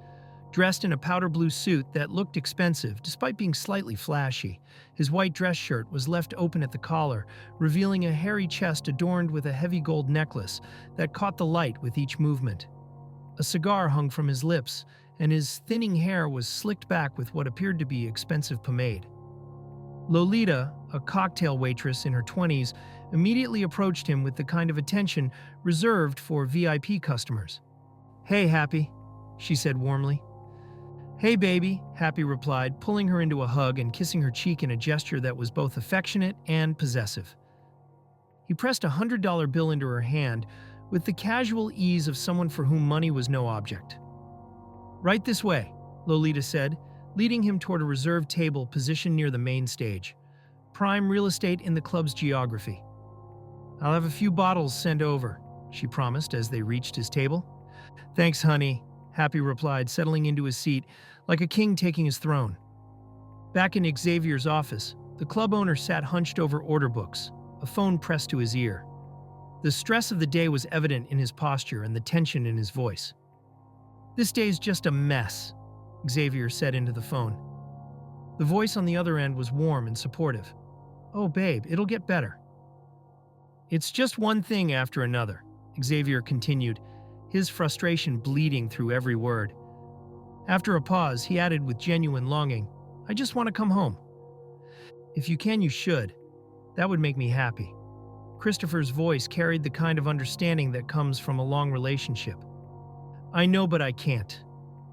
Dressed in a powder blue suit that looked expensive despite being slightly flashy, his white dress shirt was left open at the collar, revealing a hairy chest adorned with a heavy gold necklace that caught the light with each movement. A cigar hung from his lips, and his thinning hair was slicked back with what appeared to be expensive pomade. Lolita, a cocktail waitress in her 20s, immediately approached him with the kind of attention reserved for VIP customers. Hey, Happy, she said warmly. Hey, baby, Happy replied, pulling her into a hug and kissing her cheek in a gesture that was both affectionate and possessive. He pressed a $100 bill into her hand with the casual ease of someone for whom money was no object. Right this way, Lolita said, leading him toward a reserved table positioned near the main stage. Prime real estate in the club's geography. I'll have a few bottles sent over, she promised as they reached his table. Thanks, honey, Happy replied, settling into his seat like a king taking his throne. Back in Xavier's office, the club owner sat hunched over order books, a phone pressed to his ear. The stress of the day was evident in his posture and the tension in his voice. This day's just a mess, Xavier said into the phone. The voice on the other end was warm and supportive. "Oh, babe, it'll get better." "It's just one thing after another," Xavier continued, his frustration bleeding through every word. After a pause, he added with genuine longing, "I just want to come home." "If you can, you should. That would make me happy." Christopher's voice carried the kind of understanding that comes from a long relationship. "I know, but I can't,"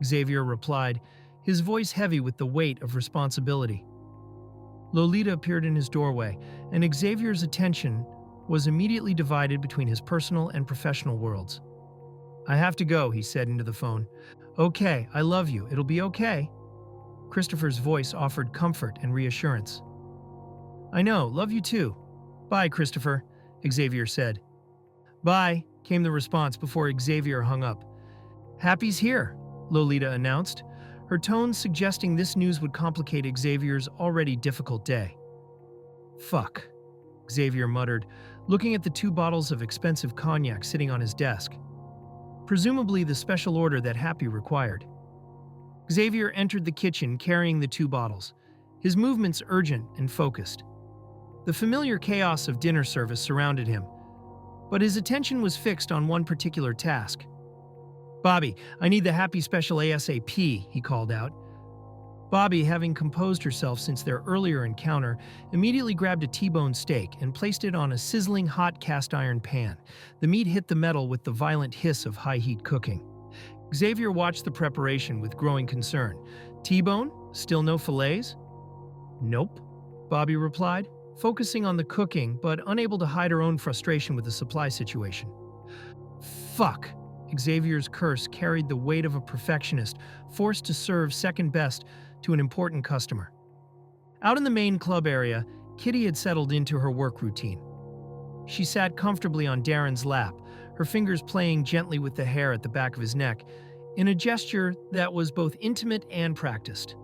Xavier replied, his voice heavy with the weight of responsibility. Lolita appeared in his doorway, and Xavier's attention was immediately divided between his personal and professional worlds. "I have to go," he said into the phone. "Okay, I love you. It'll be okay." Christopher's voice offered comfort and reassurance. "I know, love you too. Bye, Christopher," Xavier said. "Bye," came the response before Xavier hung up. "Happy's here," Lolita announced, her tone suggesting this news would complicate Xavier's already difficult day. "Fuck," Xavier muttered, looking at the 2 bottles of expensive cognac sitting on his desk. Presumably the special order that Happy required. Xavier entered the kitchen carrying the 2 bottles, his movements urgent and focused. The familiar chaos of dinner service surrounded him, but his attention was fixed on one particular task. "Bobby, I need the Happy Special ASAP," he called out. Bobby, having composed herself since their earlier encounter, immediately grabbed a T-bone steak and placed it on a sizzling hot cast-iron pan. The meat hit the metal with the violent hiss of high-heat cooking. Xavier watched the preparation with growing concern. "T-bone? Still no fillets?" "Nope," Bobby replied, focusing on the cooking but unable to hide her own frustration with the supply situation. "Fuck!" Xavier's curse carried the weight of a perfectionist, forced to serve second best to an important customer. Out in the main club area, Kitty had settled into her work routine. She sat comfortably on Darin's lap, her fingers playing gently with the hair at the back of his neck, in a gesture that was both intimate and practiced.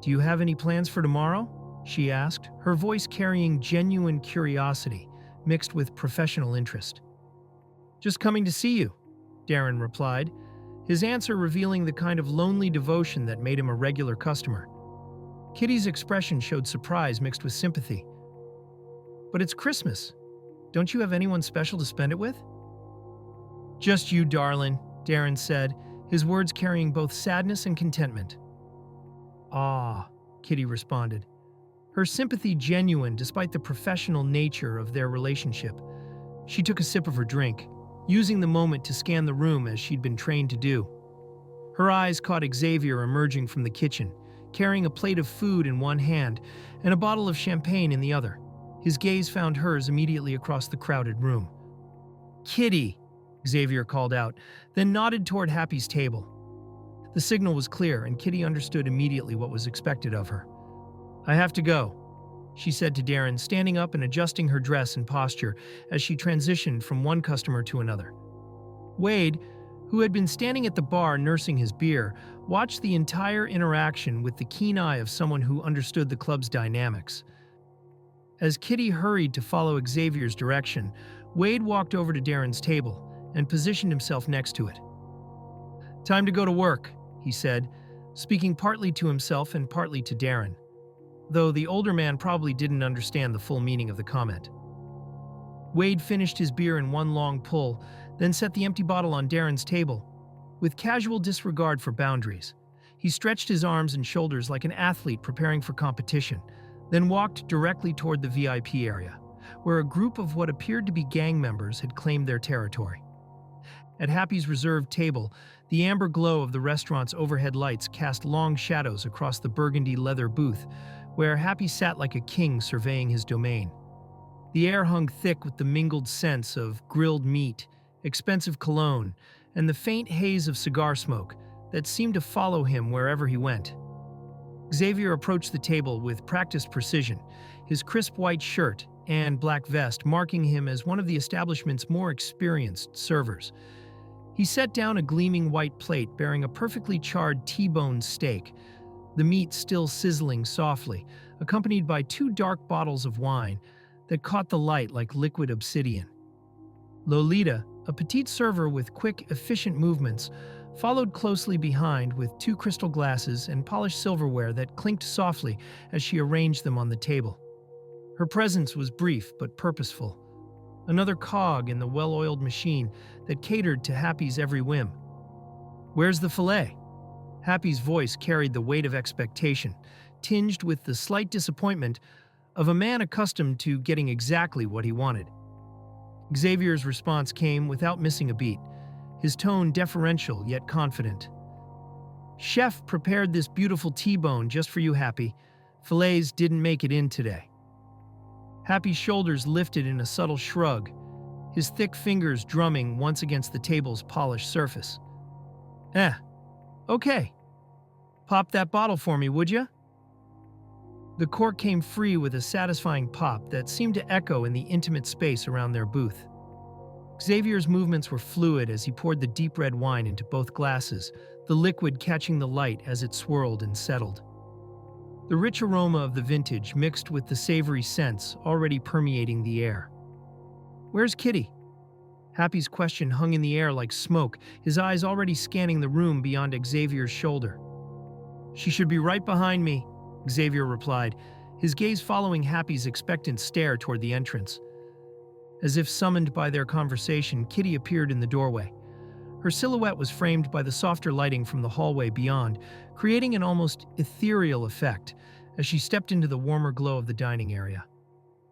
"Do you have any plans for tomorrow?" she asked, her voice carrying genuine curiosity, mixed with professional interest. "Just coming to see you," Darin replied, his answer revealing the kind of lonely devotion that made him a regular customer. Kitty's expression showed surprise mixed with sympathy. "But it's Christmas. Don't you have anyone special to spend it with?" "Just you, darling," Darin said, his words carrying both sadness and contentment. "Ah," Kitty responded, her sympathy genuine despite the professional nature of their relationship. She took a sip of her drink, using the moment to scan the room as she'd been trained to do. Her eyes caught Xavier emerging from the kitchen, carrying a plate of food in one hand and a bottle of champagne in the other. His gaze found hers immediately across the crowded room. "Kitty," Xavier called out, then nodded toward Happy's table. The signal was clear, and Kitty understood immediately what was expected of her. "I have to go," she said to Darin, standing up and adjusting her dress and posture as she transitioned from one customer to another. Wade, who had been standing at the bar nursing his beer, watched the entire interaction with the keen eye of someone who understood the club's dynamics. As Kitty hurried to follow Xavier's direction, Wade walked over to Darin's table and positioned himself next to it. "Time to go to work," he said, speaking partly to himself and partly to Darin, though the older man probably didn't understand the full meaning of the comment. Wade finished his beer in one long pull, then set the empty bottle on Darin's table. With casual disregard for boundaries, he stretched his arms and shoulders like an athlete preparing for competition, then walked directly toward the VIP area, where a group of what appeared to be gang members had claimed their territory. At Happy's reserved table, the amber glow of the restaurant's overhead lights cast long shadows across the burgundy leather booth, where Happy sat like a king surveying his domain. The air hung thick with the mingled scents of grilled meat, expensive cologne, and the faint haze of cigar smoke that seemed to follow him wherever he went. Xavier approached the table with practiced precision, his crisp white shirt and black vest marking him as one of the establishment's more experienced servers. He set down a gleaming white plate bearing a perfectly charred T-bone steak, the meat still sizzling softly, accompanied by 2 dark bottles of wine that caught the light like liquid obsidian. Lolita, a petite server with quick, efficient movements, followed closely behind with 2 crystal glasses and polished silverware that clinked softly as she arranged them on the table. Her presence was brief but purposeful, another cog in the well-oiled machine that catered to Happy's every whim. "Where's the fillet?" Happy's voice carried the weight of expectation, tinged with the slight disappointment of a man accustomed to getting exactly what he wanted. Xavier's response came without missing a beat, his tone deferential yet confident. "Chef prepared this beautiful T-bone just for you, Happy. Fillets didn't make it in today." Happy's shoulders lifted in a subtle shrug, his thick fingers drumming once against the table's polished surface. Okay. Pop that bottle for me, would ya?" The cork came free with a satisfying pop that seemed to echo in the intimate space around their booth. Xavier's movements were fluid as he poured the deep red wine into both glasses, the liquid catching the light as it swirled and settled. The rich aroma of the vintage mixed with the savory scents already permeating the air. "Where's Kitty?" Happy's question hung in the air like smoke, his eyes already scanning the room beyond Xavier's shoulder. "She should be right behind me," Xavier replied, his gaze following Happy's expectant stare toward the entrance. As if summoned by their conversation, Kitty appeared in the doorway. Her silhouette was framed by the softer lighting from the hallway beyond, creating an almost ethereal effect as she stepped into the warmer glow of the dining area.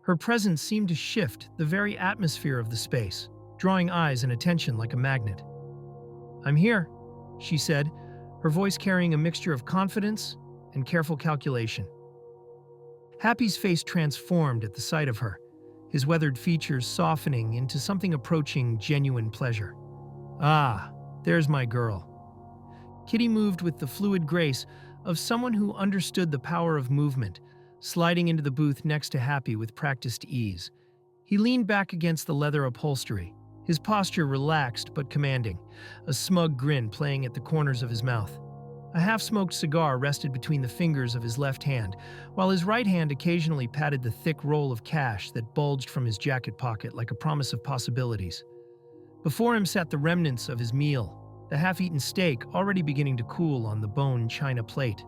Her presence seemed to shift the very atmosphere of the space, drawing eyes and attention like a magnet. "I'm here," she said, her voice carrying a mixture of confidence and careful calculation. Happy's face transformed at the sight of her, his weathered features softening into something approaching genuine pleasure. "Ah, there's my girl." Kitty moved with the fluid grace of someone who understood the power of movement, sliding into the booth next to Happy with practiced ease. He leaned back against the leather upholstery, his posture relaxed but commanding, a smug grin playing at the corners of his mouth. A half-smoked cigar rested between the fingers of his left hand, while his right hand occasionally patted the thick roll of cash that bulged from his jacket pocket like a promise of possibilities. Before him sat the remnants of his meal, the half-eaten steak already beginning to cool on the bone china plate.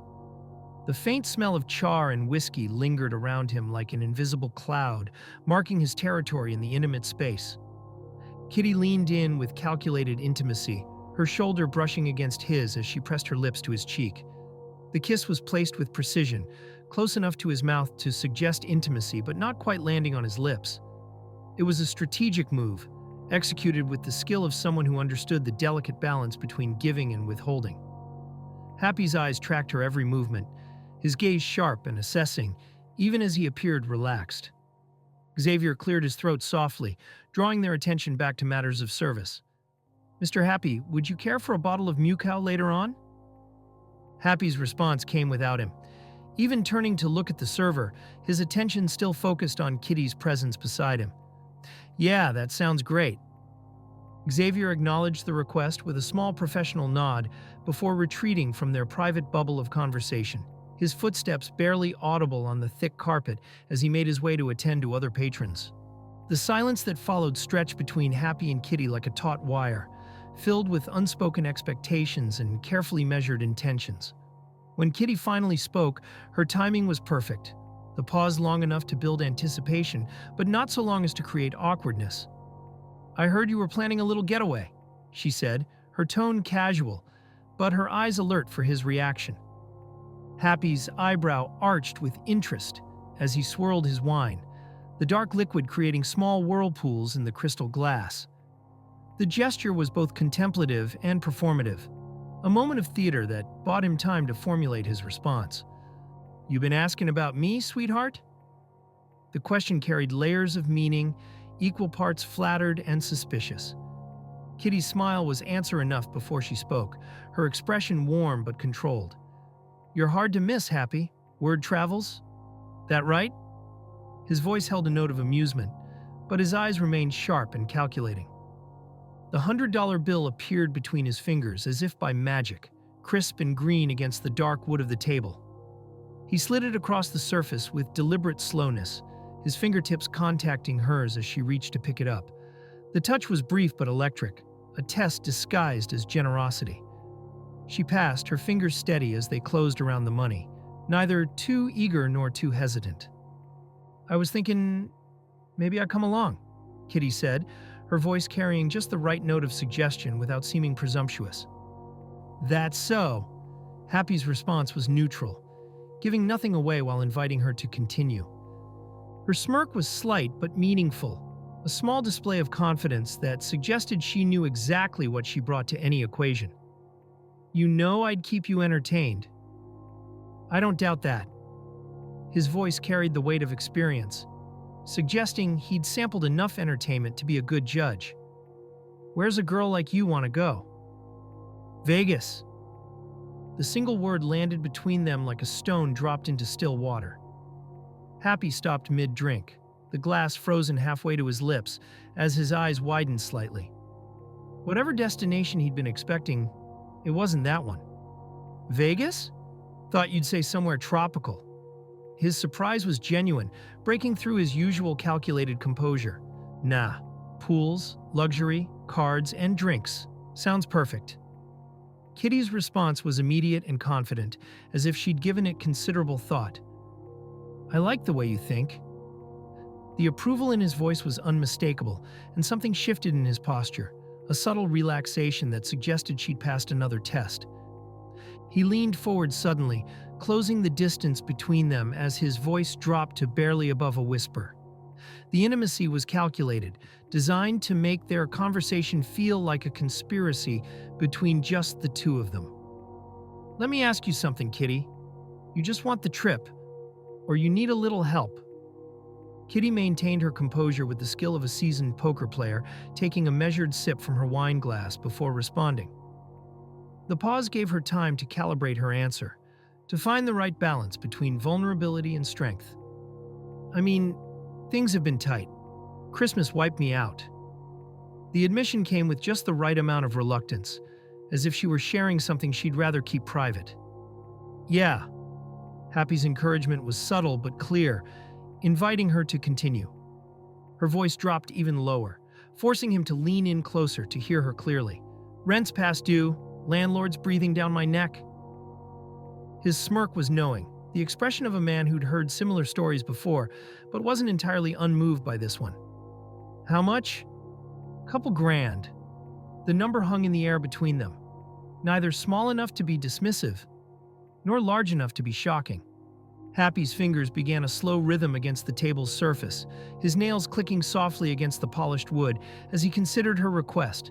The faint smell of char and whiskey lingered around him like an invisible cloud, marking his territory in the intimate space. Kitty leaned in with calculated intimacy, her shoulder brushing against his as she pressed her lips to his cheek. The kiss was placed with precision, close enough to his mouth to suggest intimacy but not quite landing on his lips. It was a strategic move, executed with the skill of someone who understood the delicate balance between giving and withholding. Happy's eyes tracked her every movement, his gaze sharp and assessing, even as he appeared relaxed. Xavier cleared his throat softly, drawing their attention back to matters of service. "Mr. Happy, would you care for a bottle of Mucow later on?" Happy's response came without him. Even turning to look at the server, his attention still focused on Kitty's presence beside him. "Yeah, that sounds great." Xavier acknowledged the request with a small professional nod before retreating from their private bubble of conversation, his footsteps barely audible on the thick carpet as he made his way to attend to other patrons. The silence that followed stretched between Happy and Kitty like a taut wire, filled with unspoken expectations and carefully measured intentions. When Kitty finally spoke, her timing was perfect, the pause long enough to build anticipation, but not so long as to create awkwardness. "I heard you were planning a little getaway," she said, her tone casual, but her eyes alert for his reaction. Happy's eyebrow arched with interest as he swirled his wine, the dark liquid creating small whirlpools in the crystal glass. The gesture was both contemplative and performative, a moment of theater that bought him time to formulate his response. "You been asking about me, sweetheart?" The question carried layers of meaning, equal parts flattered and suspicious. Kitty's smile was answer enough before she spoke, her expression warm but controlled. "You're hard to miss, Happy. Word travels? That right?" His voice held a note of amusement, but his eyes remained sharp and calculating. The $100 bill appeared between his fingers as if by magic, crisp and green against the dark wood of the table. He slid it across the surface with deliberate slowness, his fingertips contacting hers as she reached to pick it up. The touch was brief but electric, a test disguised as generosity. She passed, her fingers steady as they closed around the money, neither too eager nor too hesitant. "I was thinking maybe I'd come along," Kitty said, her voice carrying just the right note of suggestion without seeming presumptuous. "That's so." Happy's response was neutral, giving nothing away while inviting her to continue. Her smirk was slight but meaningful, a small display of confidence that suggested she knew exactly what she brought to any equation. "You know I'd keep you entertained." "I don't doubt that." His voice carried the weight of experience, suggesting he'd sampled enough entertainment to be a good judge. "Where's a girl like you want to go?" "Vegas." The single word landed between them like a stone dropped into still water. Happy stopped mid-drink, the glass frozen halfway to his lips as his eyes widened slightly. Whatever destination he'd been expecting, it wasn't that one. "Vegas? Thought you'd say somewhere tropical." His surprise was genuine, breaking through his usual calculated composure. "Nah. Pools, luxury, cards, and drinks. Sounds perfect." Kitty's response was immediate and confident, as if she'd given it considerable thought. "I like the way you think." The approval in his voice was unmistakable, and something shifted in his posture, a subtle relaxation that suggested she'd passed another test. He leaned forward suddenly, closing the distance between them as his voice dropped to barely above a whisper. The intimacy was calculated, designed to make their conversation feel like a conspiracy between just the two of them. "Let me ask you something, Kitty. You just want the trip, or you need a little help?" Kitty maintained her composure with the skill of a seasoned poker player, taking a measured sip from her wine glass before responding. The pause gave her time to calibrate her answer, to find the right balance between vulnerability and strength. "I mean, things have been tight. Christmas wiped me out." The admission came with just the right amount of reluctance, as if she were sharing something she'd rather keep private. "Yeah." Happy's encouragement was subtle but clear, inviting her to continue. Her voice dropped even lower, forcing him to lean in closer to hear her clearly. "Rent's past due, landlord's breathing down my neck." His smirk was knowing, the expression of a man who'd heard similar stories before, but wasn't entirely unmoved by this one. "How much?" "Couple grand." The number hung in the air between them, neither small enough to be dismissive, nor large enough to be shocking. Happy's fingers began a slow rhythm against the table's surface, his nails clicking softly against the polished wood as he considered her request.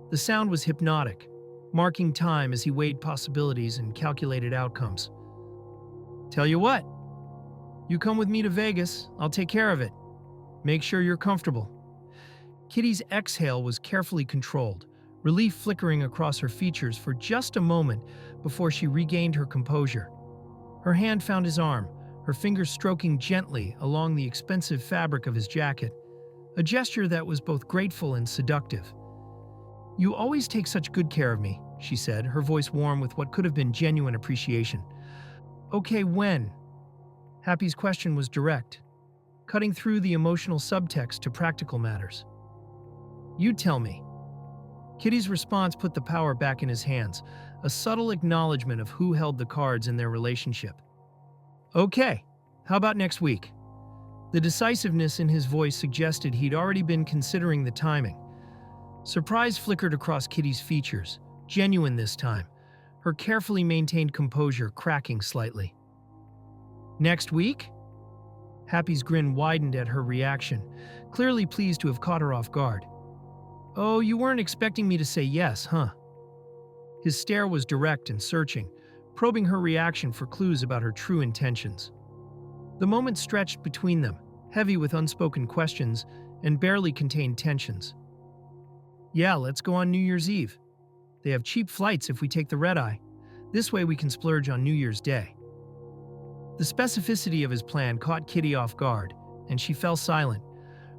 The sound was hypnotic, marking time as he weighed possibilities and calculated outcomes. "Tell you what, you come with me to Vegas, I'll take care of it. Make sure you're comfortable." Kitty's exhale was carefully controlled, relief flickering across her features for just a moment before she regained her composure. Her hand found his arm, her fingers stroking gently along the expensive fabric of his jacket, a gesture that was both grateful and seductive. "You always take such good care of me," she said, her voice warm with what could have been genuine appreciation. "Okay, when?" Happy's question was direct, cutting through the emotional subtext to practical matters. "You tell me." Kitty's response put the power back in his hands, a subtle acknowledgement of who held the cards in their relationship. "Okay, how about next week?" The decisiveness in his voice suggested he'd already been considering the timing. Surprise flickered across Kitty's features, genuine this time, her carefully maintained composure cracking slightly. "Next week?" Happy's grin widened at her reaction, clearly pleased to have caught her off guard. "Oh, you weren't expecting me to say yes, huh?" His stare was direct and searching, probing her reaction for clues about her true intentions. The moment stretched between them, heavy with unspoken questions and barely contained tensions. "Yeah, let's go on New Year's Eve. They have cheap flights if we take the red-eye. This way we can splurge on New Year's Day." The specificity of his plan caught Kitty off guard, and she fell silent,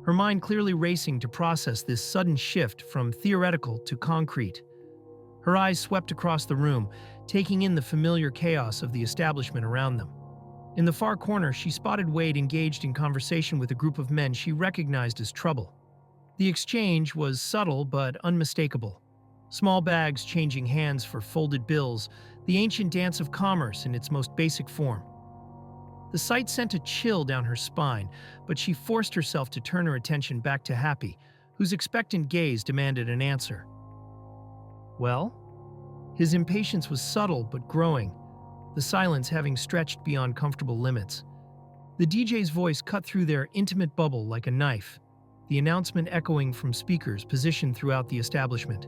her mind clearly racing to process this sudden shift from theoretical to concrete. Her eyes swept across the room, taking in the familiar chaos of the establishment around them. In the far corner, she spotted Wade engaged in conversation with a group of men she recognized as trouble. The exchange was subtle but unmistakable. Small bags changing hands for folded bills, the ancient dance of commerce in its most basic form. The sight sent a chill down her spine, but she forced herself to turn her attention back to Happy, whose expectant gaze demanded an answer. Well? His impatience was subtle but growing, the silence having stretched beyond comfortable limits. The DJ's voice cut through their intimate bubble like a knife, the announcement echoing from speakers positioned throughout the establishment.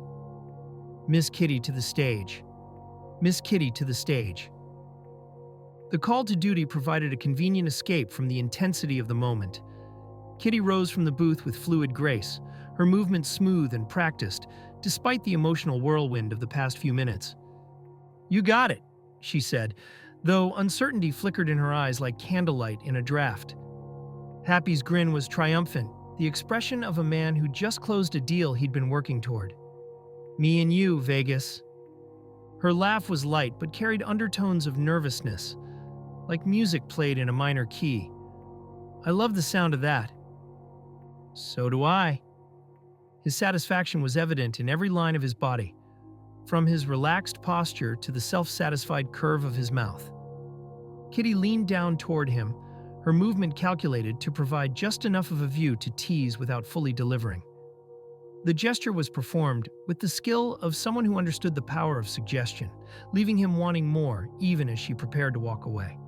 Miss Kitty to the stage. Miss Kitty to the stage. The call to duty provided a convenient escape from the intensity of the moment. Kitty rose from the booth with fluid grace, her movements smooth and practiced, despite the emotional whirlwind of the past few minutes. "You got it," she said, though uncertainty flickered in her eyes like candlelight in a draft. Happy's grin was triumphant, the expression of a man who just closed a deal he'd been working toward. "Me and you, Vegas." Her laugh was light but carried undertones of nervousness, like music played in a minor key. "I love the sound of that." "So do I." His satisfaction was evident in every line of his body, from his relaxed posture to the self-satisfied curve of his mouth. Kitty leaned down toward him, her movement calculated to provide just enough of a view to tease without fully delivering. The gesture was performed with the skill of someone who understood the power of suggestion, leaving him wanting more even as she prepared to walk away.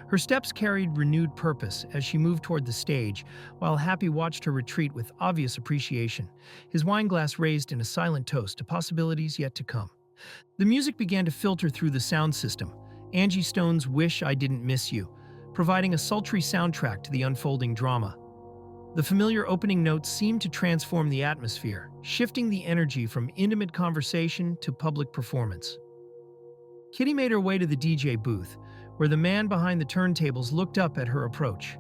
Her steps carried renewed purpose as she moved toward the stage, while Happy watched her retreat with obvious appreciation, his wineglass raised in a silent toast to possibilities yet to come. The music began to filter through the sound system, Angie Stone's "Wish I Didn't Miss You," providing a sultry soundtrack to the unfolding drama. The familiar opening notes seemed to transform the atmosphere, shifting the energy from intimate conversation to public performance. Kitty made her way to the DJ booth, where the man behind the turntables looked up at her approach.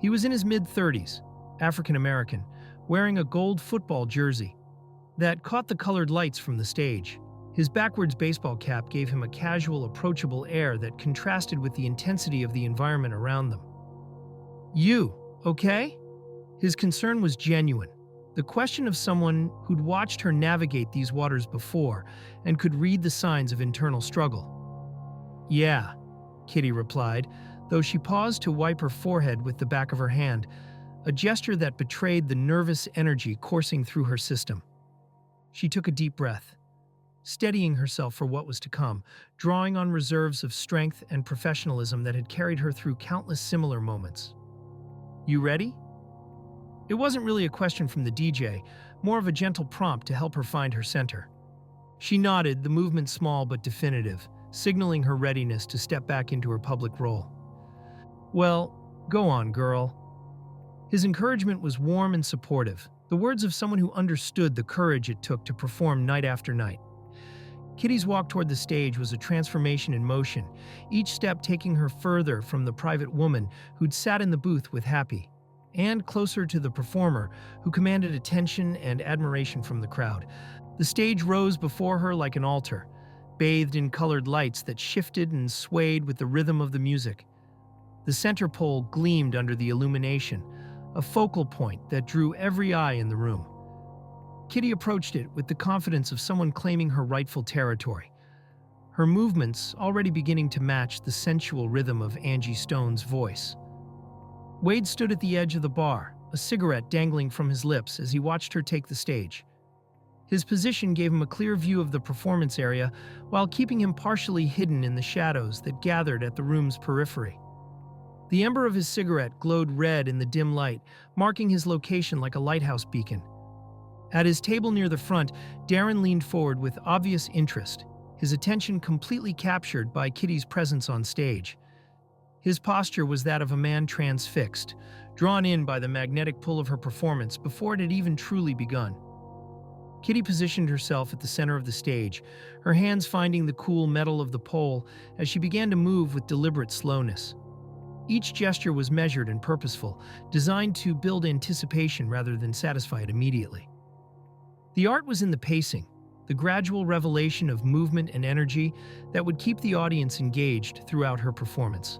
He was in his mid-30s, African-American, wearing a gold football jersey that caught the colored lights from the stage. His backwards baseball cap gave him a casual, approachable air that contrasted with the intensity of the environment around them. "You, okay?" His concern was genuine, the question of someone who'd watched her navigate these waters before and could read the signs of internal struggle. "Yeah," Kitty replied, though she paused to wipe her forehead with the back of her hand, a gesture that betrayed the nervous energy coursing through her system. She took a deep breath, steadying herself for what was to come, drawing on reserves of strength and professionalism that had carried her through countless similar moments. "You ready?" It wasn't really a question from the DJ, more of a gentle prompt to help her find her center. She nodded, the movement small but definitive, signaling her readiness to step back into her public role. "Well, go on, girl." His encouragement was warm and supportive, the words of someone who understood the courage it took to perform night after night. Kitty's walk toward the stage was a transformation in motion, each step taking her further from the private woman who'd sat in the booth with Happy, and closer to the performer who commanded attention and admiration from the crowd. The stage rose before her like an altar, bathed in colored lights that shifted and swayed with the rhythm of the music. The center pole gleamed under the illumination, a focal point that drew every eye in the room. Kitty approached it with the confidence of someone claiming her rightful territory, her movements already beginning to match the sensual rhythm of Angie Stone's voice. Wade stood at the edge of the bar, a cigarette dangling from his lips as he watched her take the stage. His position gave him a clear view of the performance area while keeping him partially hidden in the shadows that gathered at the room's periphery. The ember of his cigarette glowed red in the dim light, marking his location like a lighthouse beacon. At his table near the front, Darin leaned forward with obvious interest, his attention completely captured by Kitty's presence on stage. His posture was that of a man transfixed, drawn in by the magnetic pull of her performance before it had even truly begun. Kitty positioned herself at the center of the stage, her hands finding the cool metal of the pole as she began to move with deliberate slowness. Each gesture was measured and purposeful, designed to build anticipation rather than satisfy it immediately. The art was in the pacing, the gradual revelation of movement and energy that would keep the audience engaged throughout her performance.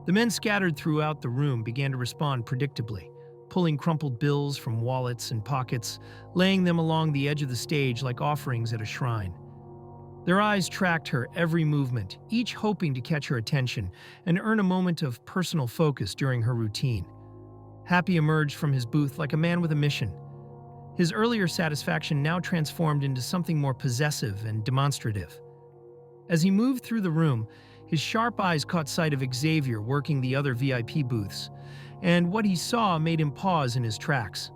The men scattered throughout the room began to respond predictably, pulling crumpled bills from wallets and pockets, laying them along the edge of the stage like offerings at a shrine. Their eyes tracked her every movement, each hoping to catch her attention and earn a moment of personal focus during her routine. Happy emerged from his booth like a man with a mission. His earlier satisfaction now transformed into something more possessive and demonstrative. As he moved through the room, his sharp eyes caught sight of Xavier working the other VIP booths, and what he saw made him pause in his tracks.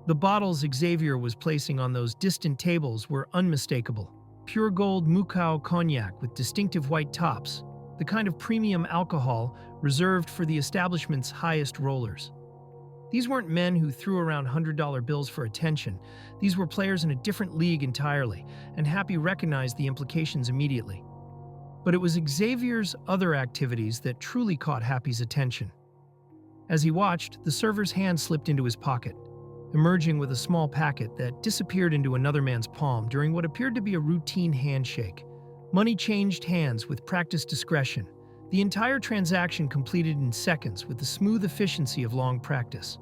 The bottles Xavier was placing on those distant tables were unmistakable. Pure gold Mukau cognac with distinctive white tops, the kind of premium alcohol reserved for the establishment's highest rollers. These weren't men who threw around $100 bills for attention. These were players in a different league entirely, and Happy recognized the implications immediately. But it was Xavier's other activities that truly caught Happy's attention. As he watched, the server's hand slipped into his pocket, emerging with a small packet that disappeared into another man's palm during what appeared to be a routine handshake. Money changed hands with practiced discretion. The entire transaction completed in seconds with the smooth efficiency of long practice.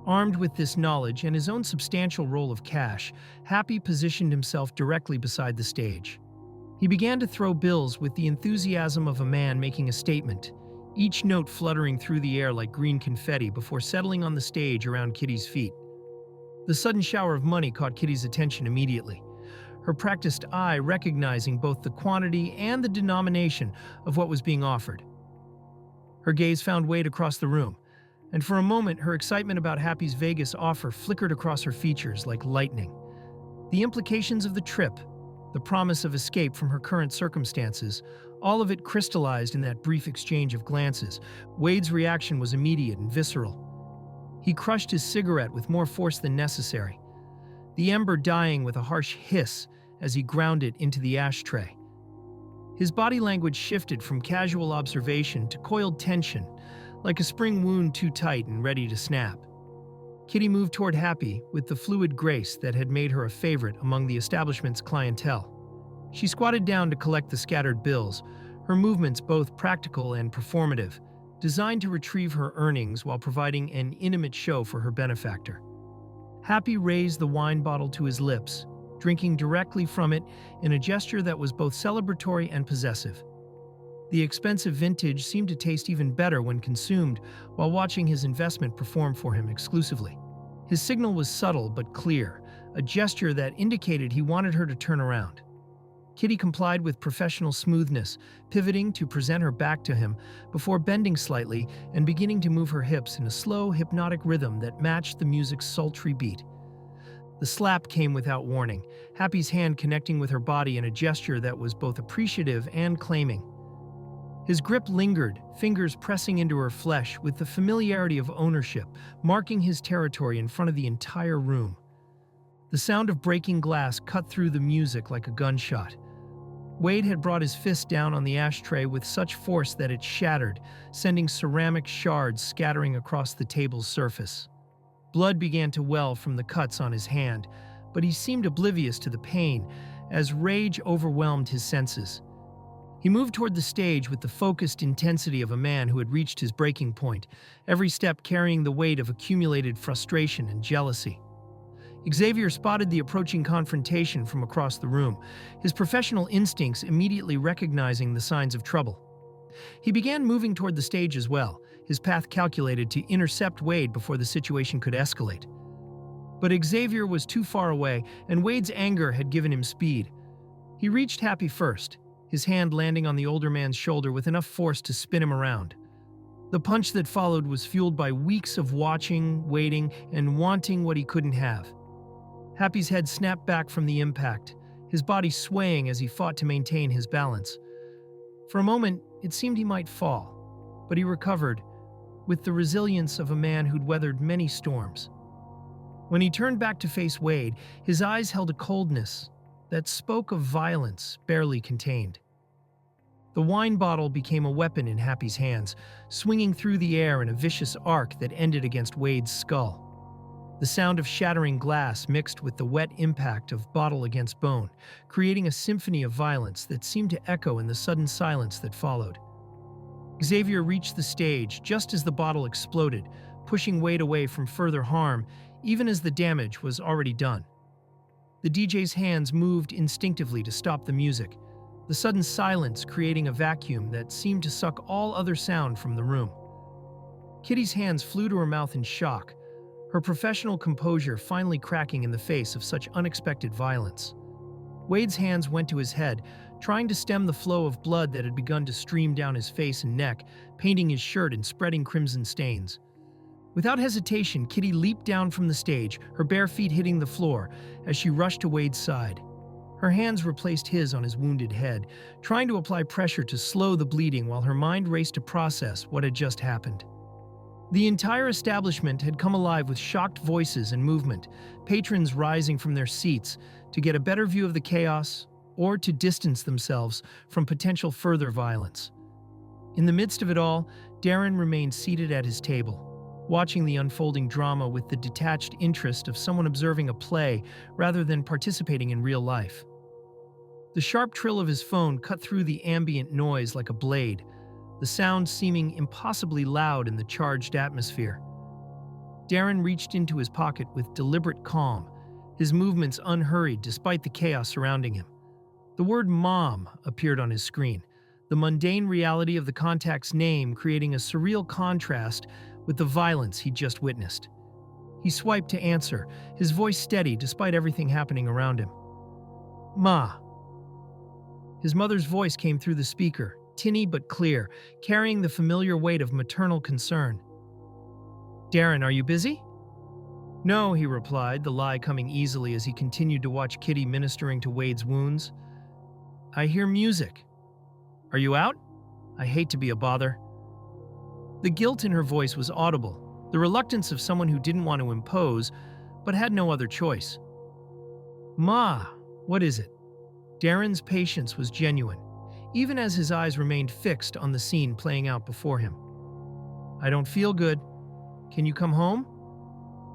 Armed with this knowledge and his own substantial roll of cash, Happy positioned himself directly beside the stage. He began to throw bills with the enthusiasm of a man making a statement, each note fluttering through the air like green confetti before settling on the stage around Kitty's feet. The sudden shower of money caught Kitty's attention immediately, her practiced eye recognizing both the quantity and the denomination of what was being offered. Her gaze found Wade across the room, and for a moment her excitement about Happy's Vegas offer flickered across her features like lightning. The implications of the trip, the promise of escape from her current circumstances, all of it crystallized in that brief exchange of glances. Wade's reaction was immediate and visceral. He crushed his cigarette with more force than necessary, the ember dying with a harsh hiss as he ground it into the ashtray. His body language shifted from casual observation to coiled tension, like a spring wound too tight and ready to snap. Kitty moved toward Happy with the fluid grace that had made her a favorite among the establishment's clientele. She squatted down to collect the scattered bills, her movements both practical and performative, designed to retrieve her earnings while providing an intimate show for her benefactor. Happy raised the wine bottle to his lips, drinking directly from it in a gesture that was both celebratory and possessive. The expensive vintage seemed to taste even better when consumed while watching his investment perform for him exclusively. His signal was subtle but clear, a gesture that indicated he wanted her to turn around. Kitty complied with professional smoothness, pivoting to present her back to him before bending slightly and beginning to move her hips in a slow, hypnotic rhythm that matched the music's sultry beat. The slap came without warning, Happy's hand connecting with her body in a gesture that was both appreciative and claiming. His grip lingered, fingers pressing into her flesh with the familiarity of ownership, marking his territory in front of the entire room. The sound of breaking glass cut through the music like a gunshot. Wade had brought his fist down on the ashtray with such force that it shattered, sending ceramic shards scattering across the table's surface. Blood began to well from the cuts on his hand, but he seemed oblivious to the pain as rage overwhelmed his senses. He moved toward the stage with the focused intensity of a man who had reached his breaking point, every step carrying the weight of accumulated frustration and jealousy. Xavier spotted the approaching confrontation from across the room, his professional instincts immediately recognizing the signs of trouble. He began moving toward the stage as well, his path calculated to intercept Wade before the situation could escalate. But Xavier was too far away, and Wade's anger had given him speed. He reached Happy first, his hand landing on the older man's shoulder with enough force to spin him around. The punch that followed was fueled by weeks of watching, waiting, and wanting what he couldn't have. Happy's head snapped back from the impact, his body swaying as he fought to maintain his balance. For a moment, it seemed he might fall, but he recovered, with the resilience of a man who'd weathered many storms. When he turned back to face Wade, his eyes held a coldness that spoke of violence barely contained. The wine bottle became a weapon in Happy's hands, swinging through the air in a vicious arc that ended against Wade's skull. The sound of shattering glass mixed with the wet impact of bottle against bone, creating a symphony of violence that seemed to echo in the sudden silence that followed. Xavier reached the stage just as the bottle exploded, pushing Wade away from further harm, even as the damage was already done. The DJ's hands moved instinctively to stop the music, the sudden silence creating a vacuum that seemed to suck all other sound from the room. Kitty's hands flew to her mouth in shock, her professional composure finally cracking in the face of such unexpected violence. Wade's hands went to his head, trying to stem the flow of blood that had begun to stream down his face and neck, painting his shirt and spreading crimson stains. Without hesitation, Kitty leaped down from the stage, her bare feet hitting the floor, as she rushed to Wade's side. Her hands replaced his on his wounded head, trying to apply pressure to slow the bleeding while her mind raced to process what had just happened. The entire establishment had come alive with shocked voices and movement, patrons rising from their seats to get a better view of the chaos or to distance themselves from potential further violence. In the midst of it all, Darin remained seated at his table, watching the unfolding drama with the detached interest of someone observing a play rather than participating in real life. The sharp trill of his phone cut through the ambient noise like a blade, the sound seeming impossibly loud in the charged atmosphere. Darin reached into his pocket with deliberate calm, his movements unhurried despite the chaos surrounding him. The word "Mom" appeared on his screen, the mundane reality of the contact's name creating a surreal contrast with the violence he'd just witnessed. He swiped to answer, his voice steady despite everything happening around him. "Ma." His mother's voice came through the speaker, tinny but clear, carrying the familiar weight of maternal concern. "Darin, are you busy?" "No," he replied, the lie coming easily as he continued to watch Kitty ministering to Wade's wounds. "I hear music. Are you out? I hate to be a bother." The guilt in her voice was audible, the reluctance of someone who didn't want to impose, but had no other choice. "Ma, what is it?" Darin's patience was genuine, even as his eyes remained fixed on the scene playing out before him. "I don't feel good. Can you come home?"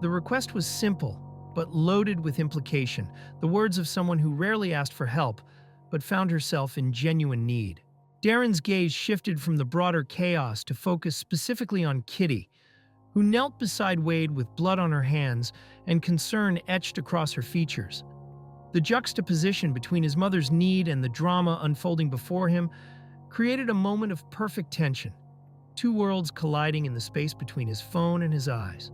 The request was simple, but loaded with implication, the words of someone who rarely asked for help, but found herself in genuine need. Darin's gaze shifted from the broader chaos to focus specifically on Kitty, who knelt beside Wade with blood on her hands and concern etched across her features. The juxtaposition between his mother's need and the drama unfolding before him created a moment of perfect tension, two worlds colliding in the space between his phone and his eyes.